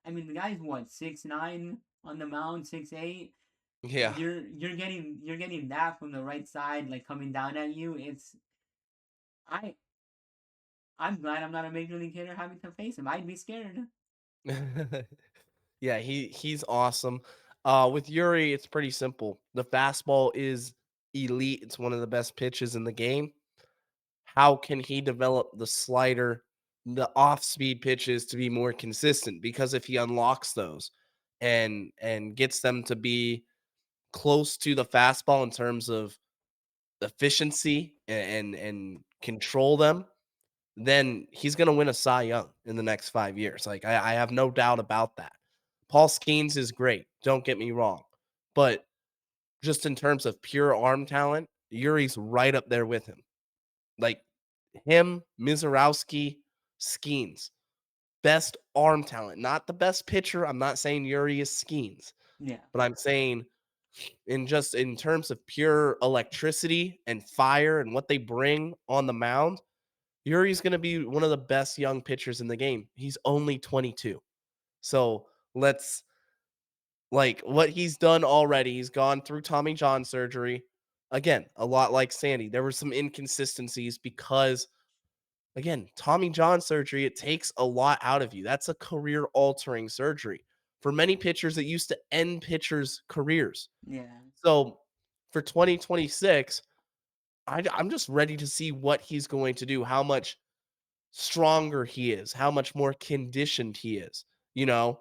I mean the guy's what 6'9" on the mound, 6'8". Yeah. You're getting that from the right side, like coming down at you. I I'm glad I'm not a major league hitter having to face him. I'd be scared. Yeah, he's awesome. With Yuri, it's pretty simple. The fastball is elite. It's one of the best pitches in the game. How can he develop the slider, the off-speed pitches to be more consistent? Because if he unlocks those and gets them to be close to the fastball in terms of efficiency and control them, then he's going to win a Cy Young in the next 5 years. Like I have no doubt about that. Paul Skeens is great. Don't get me wrong, but just in terms of pure arm talent, Yuri's right up there with him. Like him, Mizorowski, Skeens, best arm talent, not the best pitcher. I'm not saying Yuri is Skeens, Yeah, but I'm saying in terms of pure electricity and fire and what they bring on the mound, Yuri's going to be one of the best young pitchers in the game. He's only 22. So let's like what he's done already. He's gone through Tommy John surgery. Again, a lot like Sandy. There were some inconsistencies because, again, Tommy John surgery, it takes a lot out of you. That's a career altering surgery. For many pitchers, it used to end pitchers' careers. yeah, So for 2026, I'm just ready to see what he's going to do, how much stronger he is, how much more conditioned he is. You know,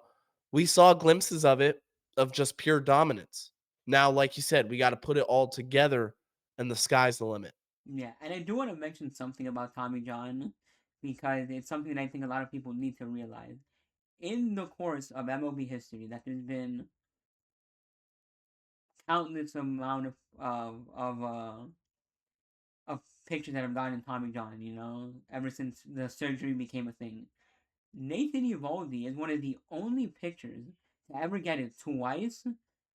we saw glimpses of it, of just pure dominance. Now, like you said, we got to put it all together and the sky's the limit. yeah. And I do want to mention something about Tommy John because it's something that I think a lot of people need to realize. In the course of MLB history, that there's been countless amount of pictures that have gotten Tommy John. Ever since the surgery became a thing. Nathan Eovaldi is one of the only pitchers to ever get it twice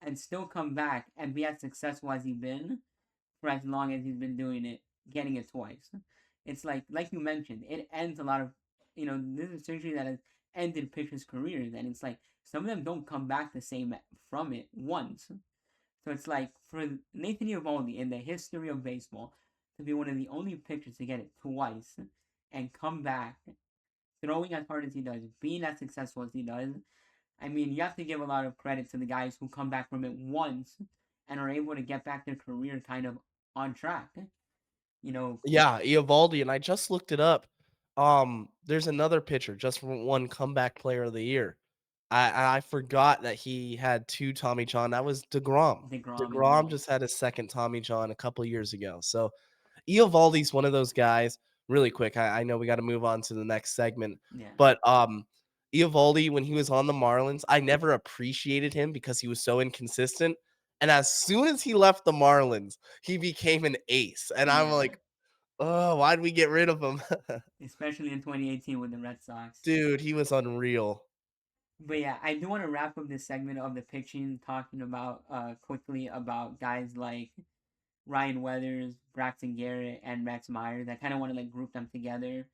and still come back and be as successful as he's been for as long as he's been doing it, getting it twice. It's like you mentioned, it ends a lot of, this is surgery that has ended pitchers' careers, and it's like some of them don't come back the same from it once. So it's like for Nathan Eovaldi in the history of baseball to be one of the only pitchers to get it twice and come back throwing as hard as he does, being as successful as he does. I mean, you have to give a lot of credit to the guys who come back from it once and are able to get back their career kind of on track. You know, Yeah, Eovaldi, and I just looked it up. There's another pitcher just won comeback player of the year. I forgot that he had 2 Tommy John. That was DeGrom. DeGrom as DeGrom well. just had his second Tommy John a couple years ago. So Eovaldi's one of those guys. Really quick, I know we got to move on to the next segment, Yeah. but Eovaldi, when he was on the Marlins, I never appreciated him because he was so inconsistent. And as soon as he left the Marlins, he became an ace. And I'm Yeah. like, oh, why'd we get rid of him? Especially in 2018 with the Red Sox. Dude, he was unreal. But yeah, I do want to wrap up this segment of the pitching talking about quickly about guys like Ryan Weathers, Braxton Garrett, and Max Myers. I kind of want to like group them together.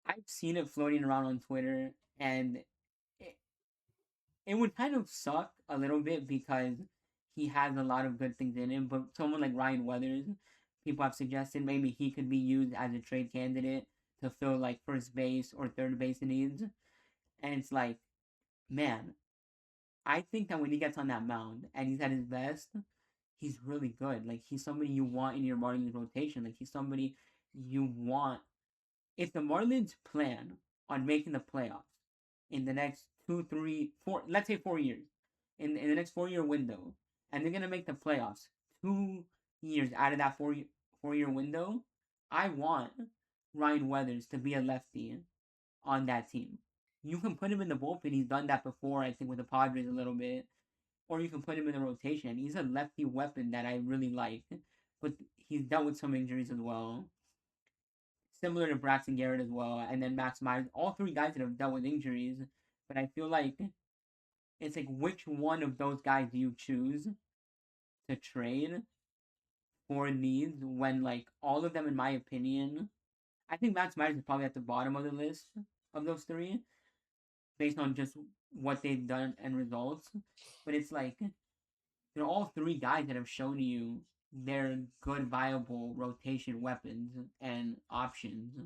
I've seen it floating around on Twitter, and it, it would kind of suck a little bit because he has a lot of good things in him. But someone like Ryan Weathers, people have suggested maybe he could be used as a trade candidate to fill like first base or third base needs. And it's like, man, I think that when he gets on that mound and he's at his best, he's really good. Like he's somebody you want in your Marlins rotation. Like he's somebody you want. If the Marlins plan on making the playoffs in the next 2, 3, 4, let's say 4 years, in the next 4 year window, and they're gonna make the playoffs 2 years out of that 4 year window, I want Ryan Weathers to be a lefty on that team. You can put him in the bullpen. He's done that before, I think, with the Padres a little bit. Or you can put him in the rotation. He's a lefty weapon that I really like. But he's dealt with some injuries as well. Similar to Braxton Garrett as well. And then Max Myers. All three guys that have dealt with injuries. But I feel like it's like which one of those guys do you choose to trade for needs when like all of them in my opinion I think Max Myers is probably at the bottom of the list of those three based on just what they've done and results. But it's like they're all three guys that have shown you they're good, viable rotation weapons and options.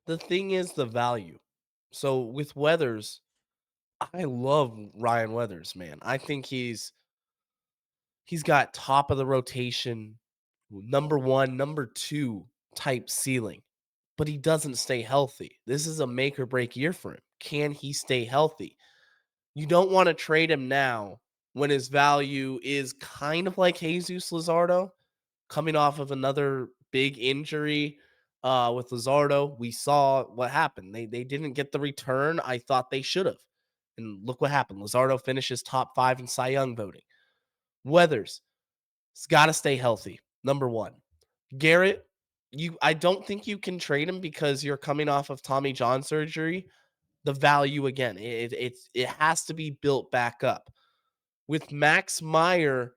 The thing is the value. So with Weathers, I love Ryan Weathers, man. I think he's got top of the rotation, number 1, number 2 type ceiling, but he doesn't stay healthy. This is a make or break year for him. Can he stay healthy? You don't want to trade him now when his value is kind of like Jesus Luzardo coming off of another big injury. With Luzardo, we saw what happened. They didn't get the return I thought they should have. And look what happened. Luzardo finishes top 5 in Cy Young voting. Weathers, it's got to stay healthy. Number 1. Garrett, I don't think you can trade him because you're coming off of Tommy John surgery. The value again, it has to be built back up. With Max Meyer,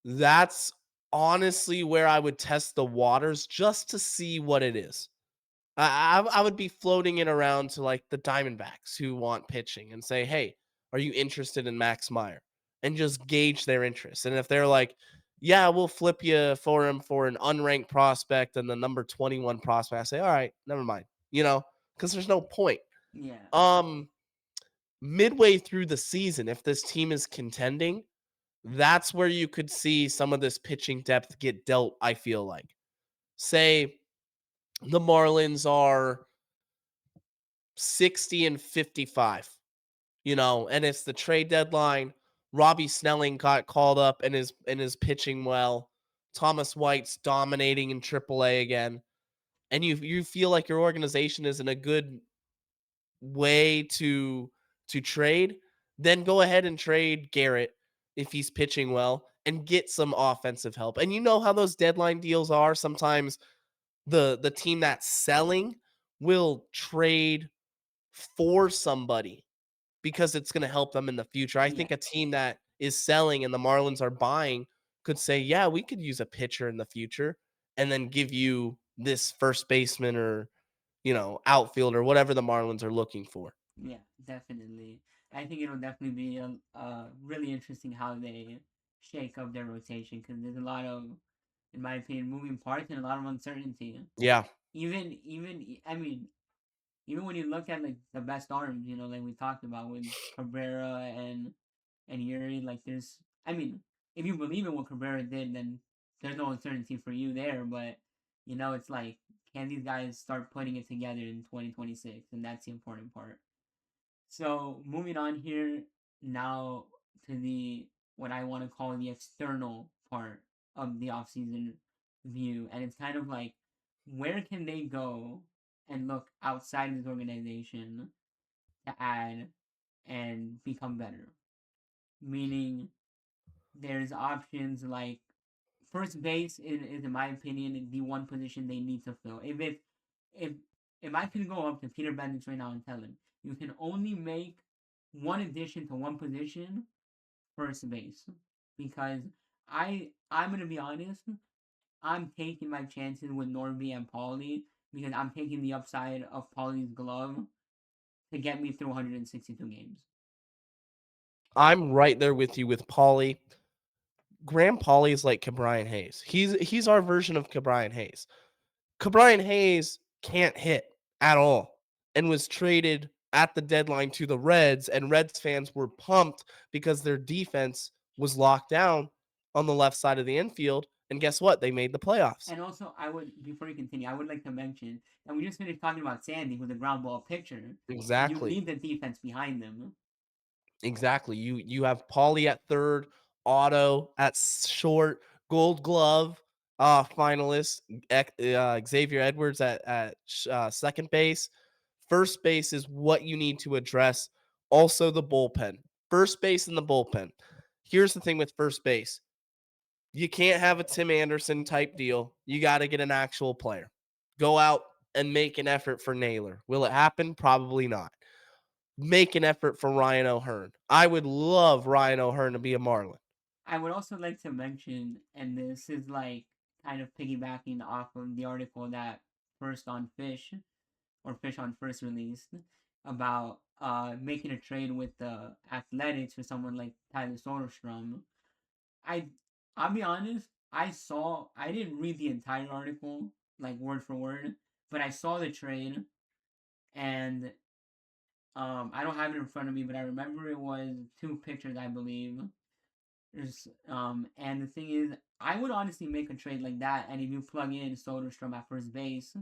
that's honestly where I would test the waters just to see what it is. I would be floating it around to like the Diamondbacks who want pitching and say, "Hey, are you interested in Max Meyer?" And just gauge their interest. And if they're like, "Yeah, we'll flip you for him for an unranked prospect and the number 21 prospect," I say, "All right, never mind." Because there's no point. Yeah, Um, Midway through the season, if this team is contending, that's where you could see some of this pitching depth get dealt. I feel like, say, the Marlins are 60-55, and it's the trade deadline. Robbie Snelling got called up and is pitching well. Thomas White's dominating in AAA again, and you feel like your organization is in a good way to trade, then go ahead and trade Garrett if he's pitching well and get some offensive help. And you know how those deadline deals are. Sometimes the team that's selling will trade for somebody because it's going to help them in the future. I Yeah, think a team that is selling and the Marlins are buying could say, yeah, we could use a pitcher in the future and then give you this first baseman or, outfielder, whatever the Marlins are looking for. yeah, definitely. I think it'll definitely be really interesting how they shake up their rotation because there's a lot of, in my opinion, moving parts and a lot of uncertainty. Yeah. I mean, even when you look at like the best arms, like we talked about with Cabrera and Yuri, like there's, I mean, if you believe in what Cabrera did, then there's no uncertainty for you there. But it's like, can these guys start putting it together in 2026? And that's the important part. So moving on here now to the what I want to call the external part of the offseason view, and it's kind of like where can they go and look outside of this organization to add and become better? Meaning there's options like first base is in my opinion the one position they need to fill. If if I can go up to Peter Bendix right now and tell him you can only make one addition to one position, first base, because I'm gonna be honest, I'm taking my chances with Norby and Paulie because I'm taking the upside of Paulie's glove to get me through 162 games. I'm right there with you with Paulie. Graham Paulie is like Cabrian Hayes. He's our version of Cabrian Hayes. Cabrian Hayes can't hit at all and was traded at the deadline to the Reds, and Reds fans were pumped because their defense was locked down on the left side of the infield. And guess what? They made the playoffs. And also, I would before you continue, I would like to mention that we just finished talking about Sandy, who's a ground ball pitcher, and you Exactly. need the defense behind them. Exactly. You have Paulie at third, Otto at short, Gold Glove finalist, Xavier Edwards at second base. First base is what you need to address. Also, the bullpen. First base and the bullpen. Here's the thing with first base: you can't have a Tim Anderson type deal. You got to get an actual player. Go out and make an effort for Naylor. Will it happen? Probably not. Make an effort for Ryan O'Hearn. I would love Ryan O'Hearn to be a Marlin. I would also like to mention, and this is like kind of piggybacking off of the article that First on Fish or Fish on First released about making a trade with the Athletics for someone like Tyler Soderstrom. I I'll be honest, I didn't read the entire article like word for word, but I saw the trade and I don't have it in front of me, but I remember it was two pictures, I believe. And the thing is, I would honestly make a trade like that, and if you plug in Soderstrom at first base,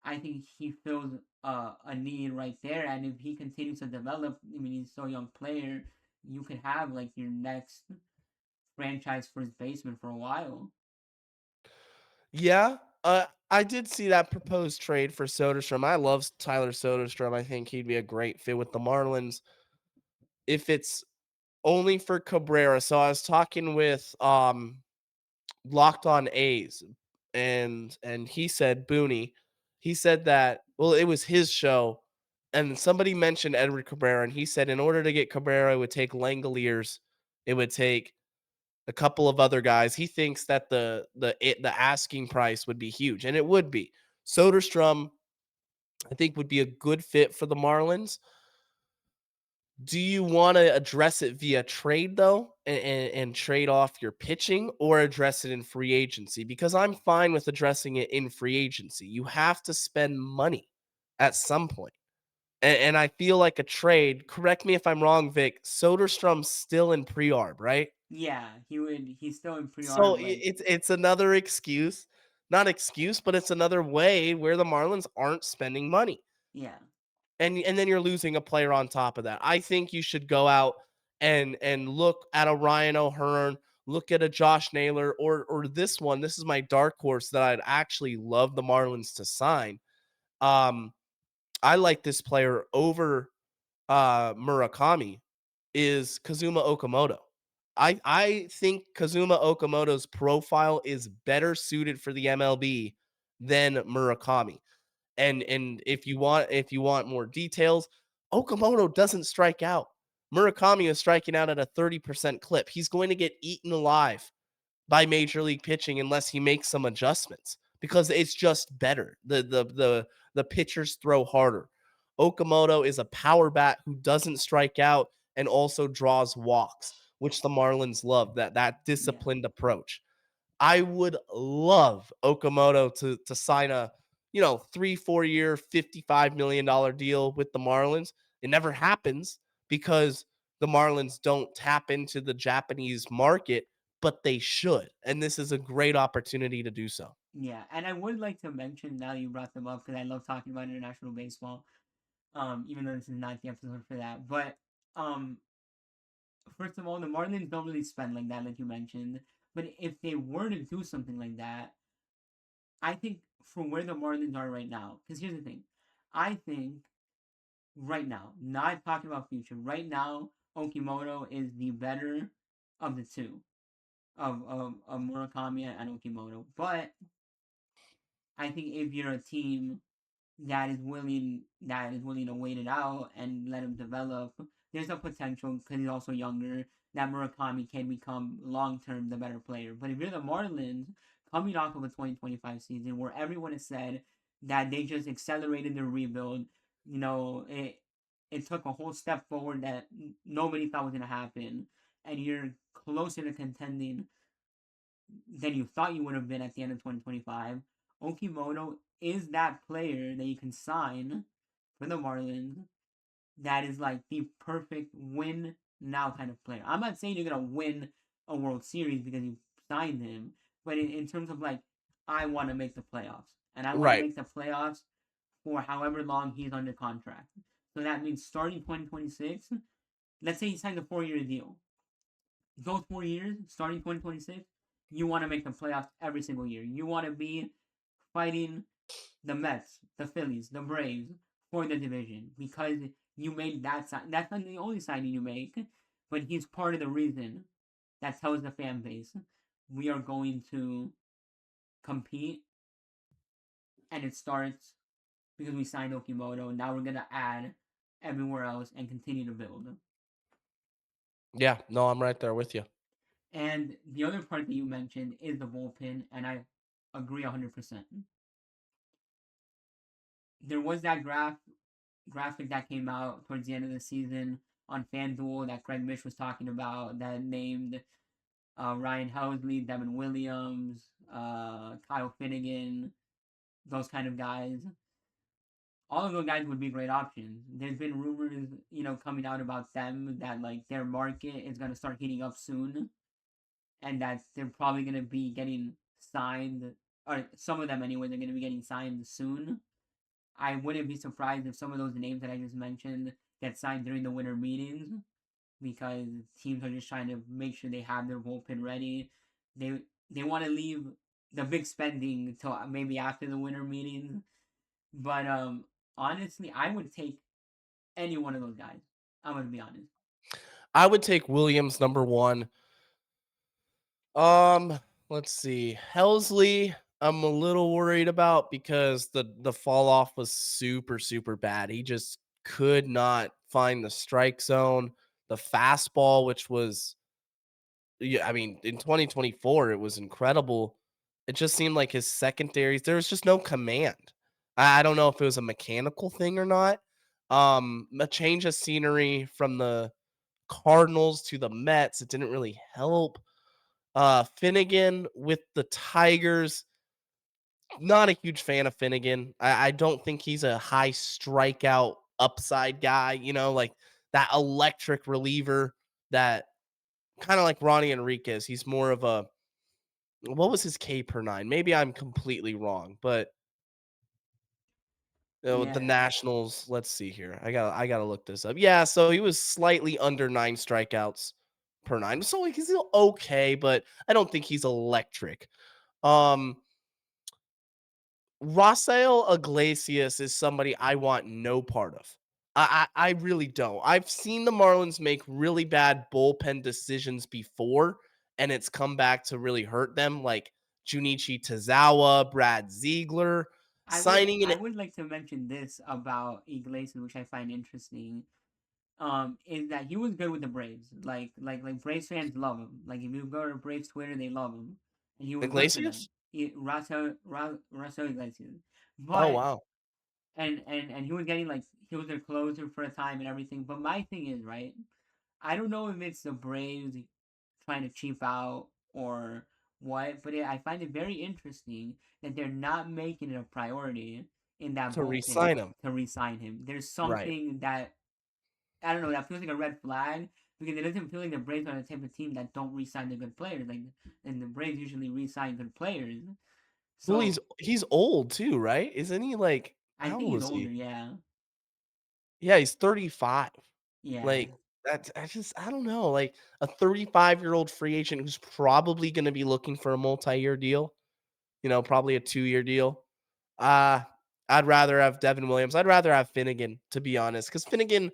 I think he fills a need right there. And if he continues to develop, I mean, he's so young player, you could have like your next franchise first baseman for a while. Yeah, I did see that proposed trade for Soderstrom. I love Tyler Soderstrom. I think he'd be a great fit with the Marlins if it's only for Cabrera. So I was talking with Locked On A's, and he said Booney. He said that it was his show, and somebody mentioned Edward Cabrera, and he said in order to get Cabrera, it would take Langoliers, it would take a couple of other guys. He thinks that the asking price would be huge, and it would be. Soderstrom, I think, would be a good fit for the Marlins. Do you want to address it via trade though, and trade off your pitching, or address it in free agency? Because I'm fine with addressing it in free agency. You have to spend money at some point. And I feel like a trade, correct me if I'm wrong, Vic, Soderstrom's still in pre-arb, right? Yeah, he would. He's still in So pre-arb. Like, it's another excuse, not excuse, but it's another way where the Marlins aren't spending money. yeah, And then you're losing a player on top of that. I think you should go out and look at a Ryan O'Hearn, look at a Josh Naylor, or this one. This is my dark horse that I'd actually love the Marlins to sign. Um, I like this player over Murakami is Kazuma Okamoto. I think Kazuma Okamoto's profile is better suited for the MLB than Murakami. And if you want more details, Okamoto doesn't strike out. Murakami is striking out at a 30% clip. He's going to get eaten alive by major league pitching unless he makes some adjustments because it's just better. The pitchers throw harder. Okamoto is a power bat who doesn't strike out and also draws walks, which the Marlins love, that Yeah. disciplined approach. I would love Okamoto to sign a 3-4 year $55 million deal with the Marlins. It never happens because the Marlins don't tap into the Japanese market, but they should. And this is a great opportunity to do so. Yeah, and I would like to mention now that you brought them up because I love talking about international baseball. Even though this is not the episode for that, but um, first of all, the Marlins don't really spend like that, like you mentioned. But if they were to do something like that, I think for where the Marlins are right now, because here's the thing, I think right now, not talking about future, right now, Okimoto is the better of the two of Murakami and Okimoto. But I think if you're a team that is willing to wait it out and let him develop. There's a potential because he's also younger that Murakami can become long term the better player. But if you're the Marlins coming off of a 2025 season where everyone has said that they just accelerated their rebuild, it took a whole step forward that nobody thought was gonna happen, and you're closer to contending than you thought you would have been at the end of 2025. Okimoto is that player that you can sign for the Marlins that is like the perfect win now kind of player. I'm not saying you're gonna win a World Series because you signed him, but in terms of like, I want to make the playoffs, and I want to Right. make the playoffs for however long he's under contract. So that means starting 2026. Let's say he signed a 4 year deal. Those 4 years, starting 2026, you want to make the playoffs every single year. You want to be fighting the Mets, the Phillies, the Braves for the division because you made that sign. That's not the only signing you make, but he's part of the reason that tells the fan base we are going to compete, and it starts because we signed Okimoto. Now we're gonna add everywhere else and continue to build. Yeah, no, I'm right there with you. And the other part that you mentioned is the bullpen, and I agree 100%. There was that graphic that came out towards the end of the season on FanDuel that Craig Mish was talking about that named Ryan Helsley, Devin Williams, Kyle Finnegan, those kind of guys. All of those guys would be great options. There's been rumors, coming out about them that like their market is gonna start heating up soon, and that they're probably gonna be getting signed, or some of them anyway. They're gonna be getting signed soon. I wouldn't be surprised if some of those names that I just mentioned get signed during the winter meetings because teams are just trying to make sure they have their bullpen ready. They they want to leave the big spending till maybe after the winter meetings. But honestly, I would take any one of those guys. I'm gonna be honest. I would take Williams number one. Um, let's see. Helsley, I'm a little worried about because the fall off was super super bad. He just could not find the strike zone, the fastball, which was, yeah, I mean, in 2024 it was incredible. It just seemed like his secondaries, there was just no command. I don't know if it was a mechanical thing or not. A change of scenery from the Cardinals to the Mets, it didn't really help. Finnegan with the Tigers, not a huge fan of Finnegan. I don't think he's a high strikeout upside guy, like that electric reliever that kind of like Ronnie Enriquez. He's more of a, what was his K per nine? Maybe I'm completely wrong, but the Yeah, Nationals, let's see here. I gotta look this up. Yeah, so he was slightly under 9 strikeouts per nine. So like, he's still okay, but I don't think he's electric. Um Rafael Iglesias is somebody I want no part of. I really don't. I've seen the Marlins make really bad bullpen decisions before, and it's come back to really hurt them, like Junichi Tazawa, Brad Ziegler. signing an I would like to mention this about Iglesias, which I find interesting. Is that he was good with the Braves. Like Braves fans love him. Like if you go to Braves Twitter, they love him, and he was good for them. Iglesias. Russell Iglesias, Oh but wow, and he was getting like he was their closer for a time and everything. But my thing is right. I don't know if it's the Braves trying to cheap out or what, but I find it very interesting that they're not making it a priority in that to bullpen re-sign him. to re-sign him. There's Right. something that I don't know that feels like a red flag because it doesn't feel like the Braves are the type of team that don't re-sign the good players. Like, and the Braves usually re-sign good players. Well, So he's old too, right? Isn't he like I how think old he's is older. he? Yeah, Yeah, he's 35. yeah, Like that's I don't know, like a 35-year-old free agent who's probably going to be looking for a multi-year deal, probably a 2-year deal. Uh I'd rather have Devin Williams. I'd rather have Finnegan, to be honest, cuz Finnegan,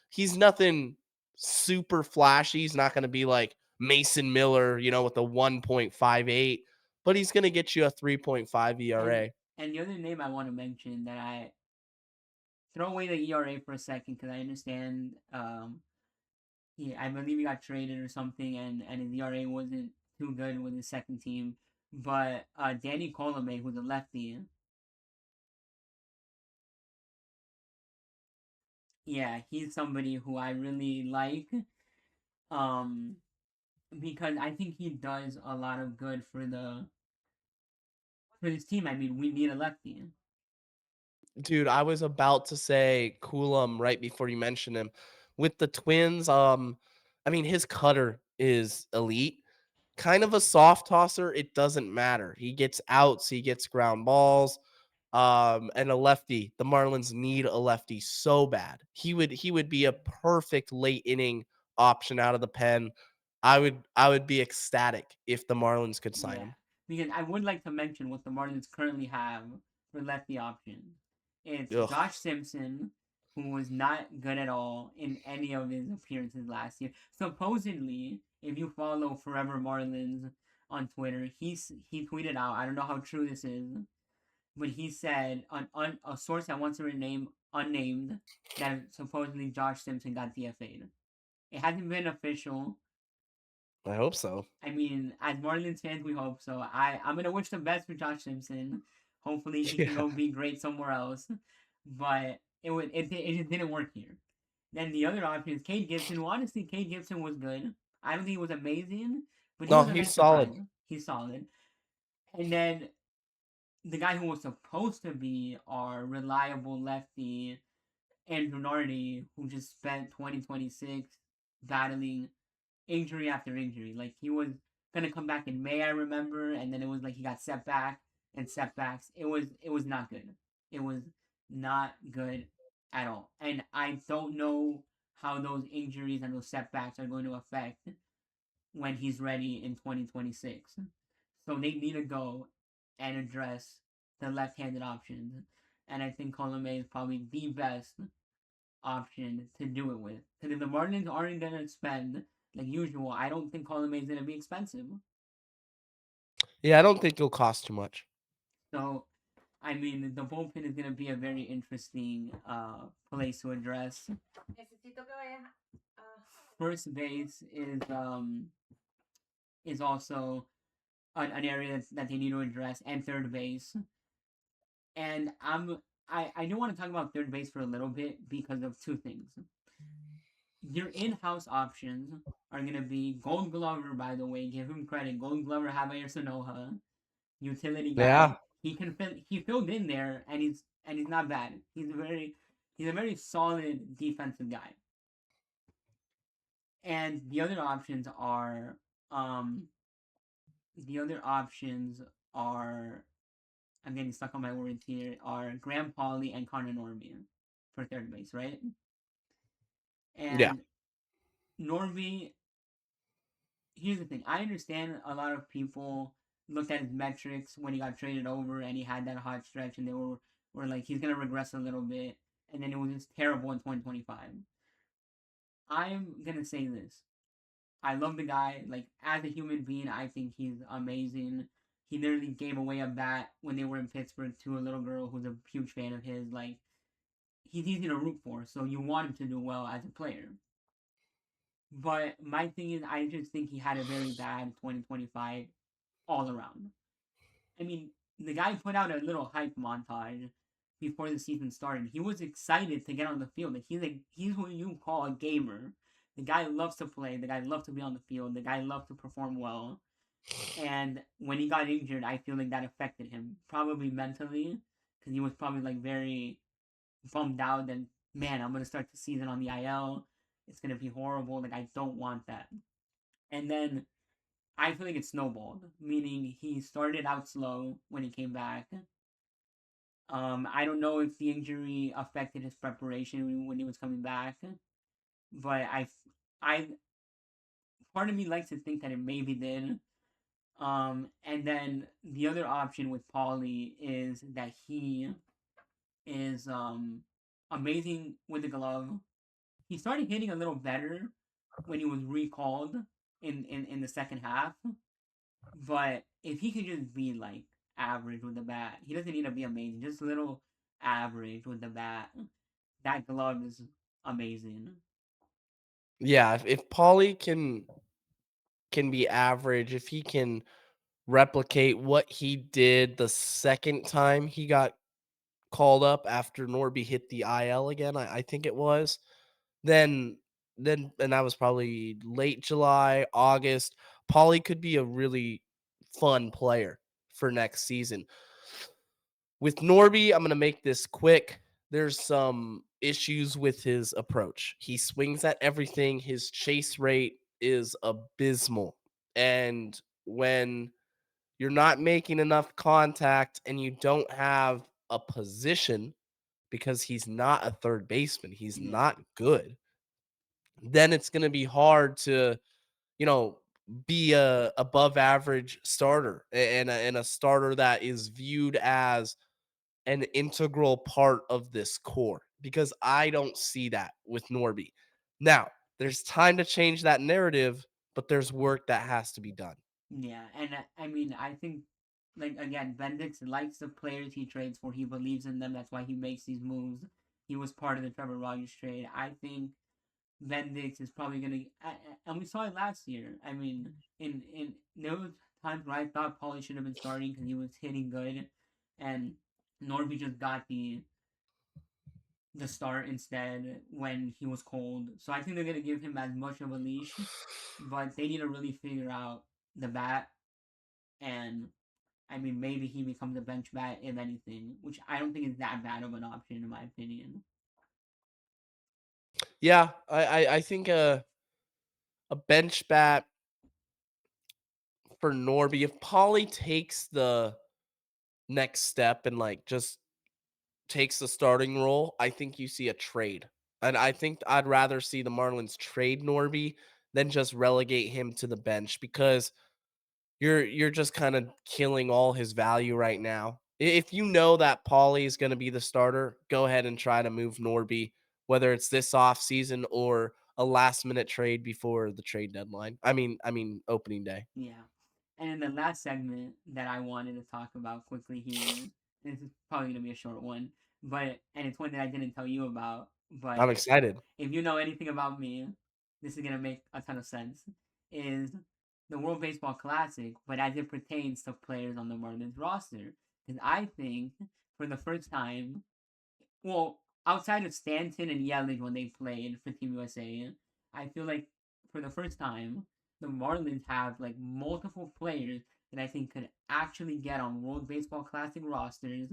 he's nothing super flashy. He's not going to be like Mason Miller, with a 1.58, but he's going to get you a 3.5 and ERA. and the other name I want to mention that I throw away the ERA for a second because I understand. I believe he got traded or something, and his ERA wasn't too good with his second team. But Danny Colomé, who's a lefty, yeah, he's somebody who I really like. Um, because I think he does a lot of good for this team. I mean, we need a lefty. Dude, I was about to say Coulomb right before you mentioned him. With the Twins, I mean his cutter is elite. Kind of a soft tosser, it doesn't matter. He gets outs, he gets ground balls. And a lefty. The Marlins need a lefty so bad. He would be a perfect late inning option out of the pen. I would be ecstatic if the Marlins could sign Yeah, him. because I would like to mention what the Marlins currently have for lefty options. It's Ugh. Josh Simpson, who was not good at all in any of his appearances last year. Supposedly, if you follow Forever Marlins on Twitter, he tweeted out. I don't know how true this is, but he said on a source that wants to remain unnamed that supposedly Josh Simpson got DFA'd. It hasn't been official. I hope so. I mean, as Marlins fans, we hope so. I'm gonna wish the best for Josh Simpson. Hopefully, he can Yeah. go be great somewhere else. But it just didn't work here. Then the other option is Cade Gibson. Who honestly, Cade Gibson was good. I don't think he was amazing, but he No, was a he's nice solid. surprise. He's solid. And then the guy who was supposed to be our reliable lefty, Andrew Nardi, who just spent 2026 battling injury after injury. Like he was gonna come back in May, I remember, and then it was like he got set back and setbacks. It was not good. It was not good at all. And I don't know how those injuries and those setbacks are going to affect when he's ready in 2026. So they need to go and address the left-handed options. And I think Colomé is probably the best option to do it with. Because if the Marlins aren't gonna spend like usual, I don't think Colomé is gonna be expensive. Yeah, I don't think it'll cost too much. So I mean, the bullpen is gonna be a very interesting place to address. First base is also an area that they need to address, and third base. And I do want to talk about third base for a little bit because of two things. Your in-house options are gonna be Gold Glover. By the way, give him credit. Gold Glover, Javier Sanoja, utility guy. Yeah. He filled in there, and he's not bad. He's a very solid defensive guy. And um the other options are I'm getting stuck on my words here are Graham Pauley and Connor Norby for third base, right? Yeah. And Norby, here's the thing. I understand a lot of people looked at his metrics when he got traded over and he had that hot stretch and they were like he's gonna regress a little bit and then it was just terrible in 2025. I'm gonna say this. I love the guy. Like as a human being, I think he's amazing. He literally gave away a bat when they were in Pittsburgh to a little girl who's a huge fan of his. Like, he's easy to root for, so you want him to do well as a player. But my thing is, I just think he had a very bad 2025 all around. I mean, the guy put out a little hype montage before the season started. He was excited to get on the field. Like, he's what you call a gamer. The guy loves to play. The guy loves to be on the field. The guy loves to perform well. And when he got injured, I feel like that affected him, probably mentally, because he was probably like very bummed out that, man, I'm gonna start the season on the IL. It's gonna be horrible. Like, I don't want that. And then I feel like it snowballed, meaning he started out slow when he came back. I don't know if the injury affected his preparation when he was coming back, but I, part of me likes to think that it maybe did. And then the other option with Paulie is that he is amazing with the glove. He started hitting a little better when he was recalled in the second half. But if he could just be like average with the bat, he doesn't need to be amazing. Just a little average with the bat. That glove is amazing. Yeah, if Paulie can be average, if he can replicate what he did the second time he got called up after Norby hit the IL again, I think it was, then and that was probably late July, August. Paulie could be a really fun player for next season. With Norby, I'm going to make this quick. There's some issues with his approach. He swings at everything. His chase rate is abysmal. And when you're not making enough contact and you don't have a position because he's not a third baseman, he's Yeah, not good, then it's going to be hard to, you know, be a above average starter and a starter that is viewed as an integral part of this core because I don't see that with Norby. Now, there's time to change that narrative, but there's work that has to be done. yeah, and I mean, I think like again, Bendix likes the players he trades for. He believes in them. That's why he makes these moves. He was part of the Trevor Rogers trade. I think Bendix is probably gonna, and we saw it last year. I mean, in there was times where I thought Paulie should have been starting because he was hitting good, and Norby just got the start instead when he was cold. So I think they're gonna give him as much of a leash, but they need to really figure out the bat. And I mean, maybe he becomes a bench bat if anything, which I don't think is that bad of an option in my opinion. Yeah, I think a bench bat for Norby. If Paulie takes the next step and like just takes the starting role, I think you see a trade. And I think I'd rather see the Marlins trade Norby than just relegate him to the bench because you're just kind of killing all his value right now. If you know that Paulie is going to be the starter, go ahead and try to move Norby, whether it's this off season or a last minute trade before the trade deadline. I mean opening day. Yeah. And in the last segment that I wanted to talk about quickly here, this is probably gonna be a short one, but and it's one that I didn't tell you about, but I'm excited. if you know anything about me, this is gonna make a ton of sense. Is the World Baseball Classic, but as it pertains to players on the Marlins roster, because I think for the first time, well, outside of Stanton and Yelich when they played for Team USA, I feel like for the first time, the Marlins have like multiple players that I think could actually get on World Baseball Classic rosters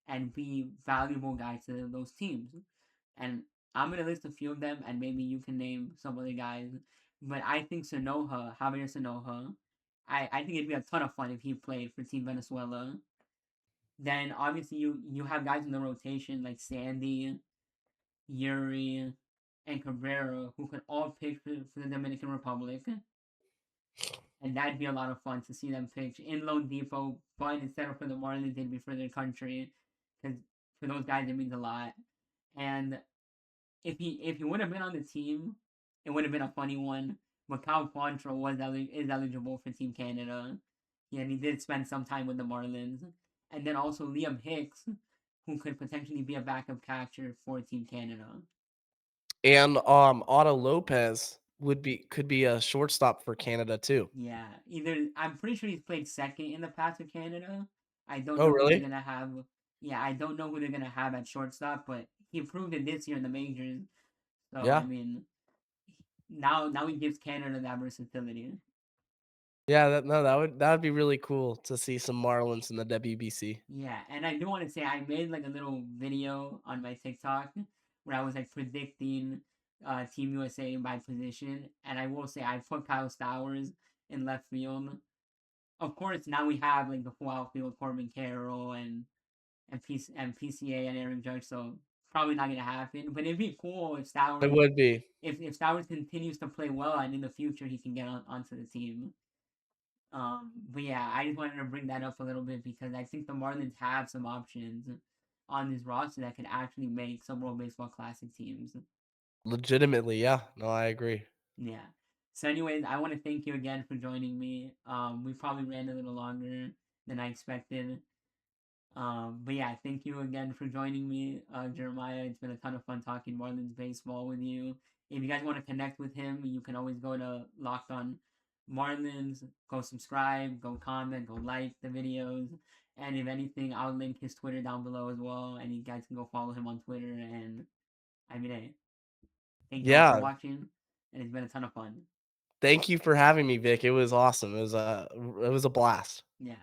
and be valuable guys to those teams. And I'm gonna list a few of them, and maybe you can name some other guys. But I think Sonoja, Javier Sonoja, I think it'd be a ton of fun if he played for Team Venezuela. Then obviously you have guys in the rotation like Sandy, Yuri, and Cabrera who could all pitch for the Dominican Republic, and that'd be a lot of fun to see them pitch in Lone Depot. But instead of for the Marlins, they'd be for their country, because for those guys it means a lot. And if he would have been on the team, it would have been a funny one. But Cal Quantrill is eligible for Team Canada, Yeah, and he did spend some time with the Marlins. And then also Liam Hicks, who could potentially be a backup catcher for Team Canada. And Otto Lopez could be a shortstop for Canada too. Yeah, either I'm pretty sure he's played second in the past with Canada. I don't Oh, know who they're really? gonna have. Yeah, I don't know who they're gonna have at shortstop, but he proved it this year in the majors. So I Yeah. mean, now he gives Canada that versatility. Yeah, that would be really cool to see some Marlins in the WBC. Yeah, and I do want to say I made like a little video on my TikTok where I was like predicting Team USA by position, and I will say I put Kyle Stowers in left field. Of course, now we have like the full outfield, Corbin Carroll and PCA and Aaron Judge, so probably not gonna happen. But it'd be cool if It Stowers would be. if Stowers continues to play well and in the future he can get onto the team. But yeah, I just wanted to bring that up a little bit because I think the Marlins have some options on this roster that could actually make some World Baseball Classic teams. Legitimately, yeah. No, I agree. Yeah. So, anyways, I want to thank you again for joining me. We probably ran a little longer than I expected. But yeah, thank you again for joining me, Jeremiah. It's been a ton of fun talking Marlins baseball with you. If you guys want to connect with him, you can always go to Locked On Marlins, go subscribe, go comment, go like the videos. And if anything, I'll link his Twitter down below as well. And you guys can go follow him on Twitter. And I mean, hey, thank you all for Yeah. watching. And it's been a ton of fun. Thank you for having me, Vic. It was awesome. It was a blast. Yeah.